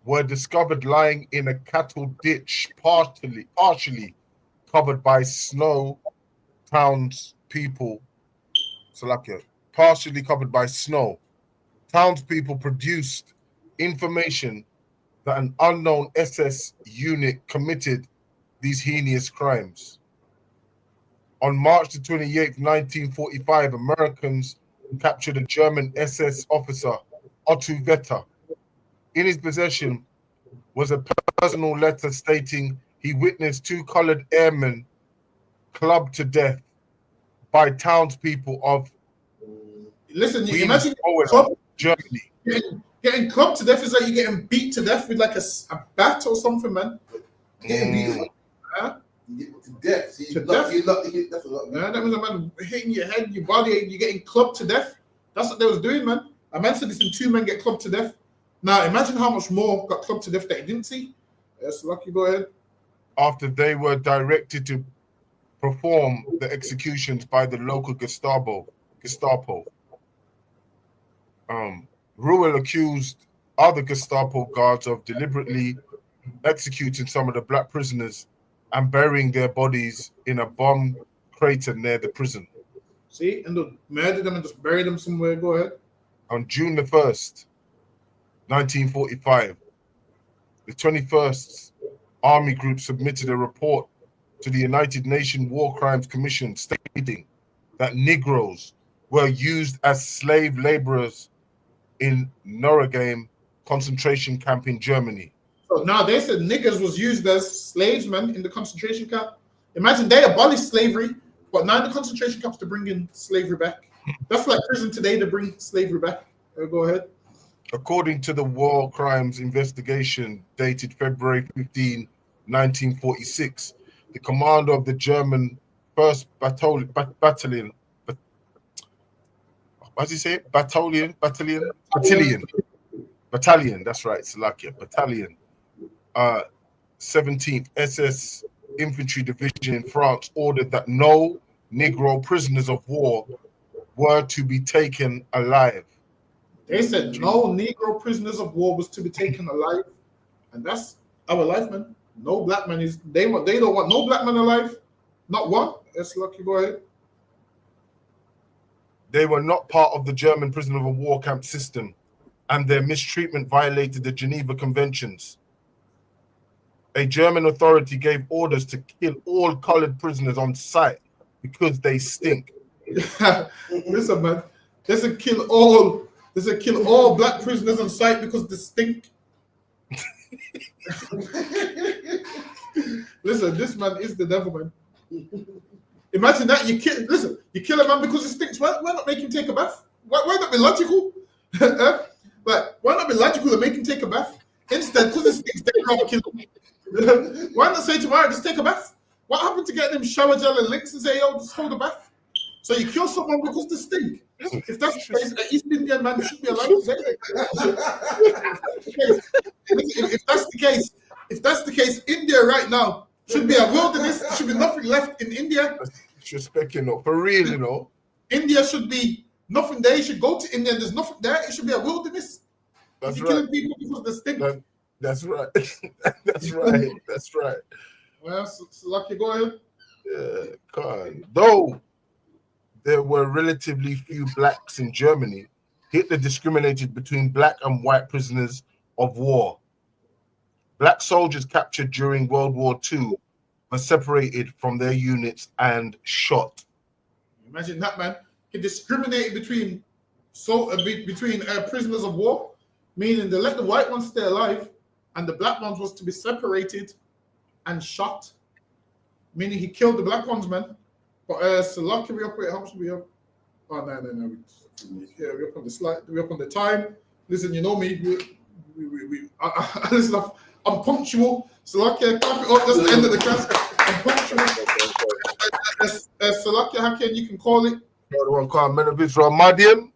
Were discovered lying in a cattle ditch, partially covered by snow. Townspeople, partially covered by snow. Townspeople produced information that an unknown SS unit committed these heinous crimes. On March the 28th, 1945, Americans captured a German SS officer, Otto Vetter. In his possession was a personal letter stating he witnessed 2 colored airmen clubbed to death by townspeople of imagine Germany. Getting clubbed to death is like you're getting beat to death with like a bat or something, man. Getting beat to death. See, to death. That's a lot. That means a man hitting your head, your body, you're getting clubbed to death. That's what they was doing, man. A man said this in 2 men get clubbed to death. Now imagine how much more got clubbed to death that he didn't see. Yes, lucky, go ahead. After they were directed to perform the executions by the local Gestapo. Ruhl accused other Gestapo guards of deliberately executing some of the black prisoners and burying their bodies in a bomb crater near the prison. See, and they murdered them and just buried them somewhere. Go ahead. On June the 1st, 1945, the 21st Army Group submitted a report to the United Nations War Crimes Commission stating that Negroes were used as slave laborers in Neuengamme concentration camp in Germany. So now they said niggas was used as slaves, man, in the concentration camp. Imagine they abolished slavery, but now the concentration camps to bring in slavery back. That's like prison today to bring slavery back. Go ahead. According to the War Crimes Investigation dated February 15, 1946, the commander of the German 1st Battalion, what does he say? Battalion, that's right, Slovakia, Battalion, 17th SS Infantry Division in France ordered that no Negro prisoners of war were to be taken alive. They said no Negro prisoners of war was to be taken alive. And that's our life, man. No black man is. They don't want no black man alive. Not one. Yes, lucky. Go ahead. They were not part of the German prisoner of war camp system, and their mistreatment violated the Geneva Conventions. A German authority gave orders to kill all colored prisoners on sight because they stink. Listen, man. They said kill all black prisoners on sight because they stink. Listen, this man is the devil, man. Imagine that you kill a man because he stinks. Why not make him take a bath? Why not be logical? Like, why not be logical and make him take a bath? Instead, because he stinks, they can't kill him. Why not say tomorrow, just take a bath? What happened to getting him shower gel and licks and say, yo, just hold a bath? So you kill someone because they stink. If that's the case, an East Indian man should be allowed to say that. If that's the case, India right now should be a wilderness. There should be nothing left in India. Disrespect, for real, India should be nothing there. You should go to India and there's nothing there. It should be a wilderness. That's You're right. killing people because they stink. That's right. That's right. That's right. Well, so lucky, go ahead. Yeah, God. Though there were relatively few blacks in Germany, Hitler discriminated between black and white prisoners of war. Black soldiers captured during World War II were separated from their units and shot. Imagine that, man. He discriminated between prisoners of war, meaning they let the white ones stay alive, and the black ones was to be separated and shot. Meaning he killed the black ones, man. But so lucky we up. How much we up? Oh no. We're up on the slide. We're up on the time. Listen, you know me. Listen, I'm punctual. So lucky, clap it up. That's the end of the class. I'm punctual. So lucky, how can you can call it? The one called Men of Israel Madian.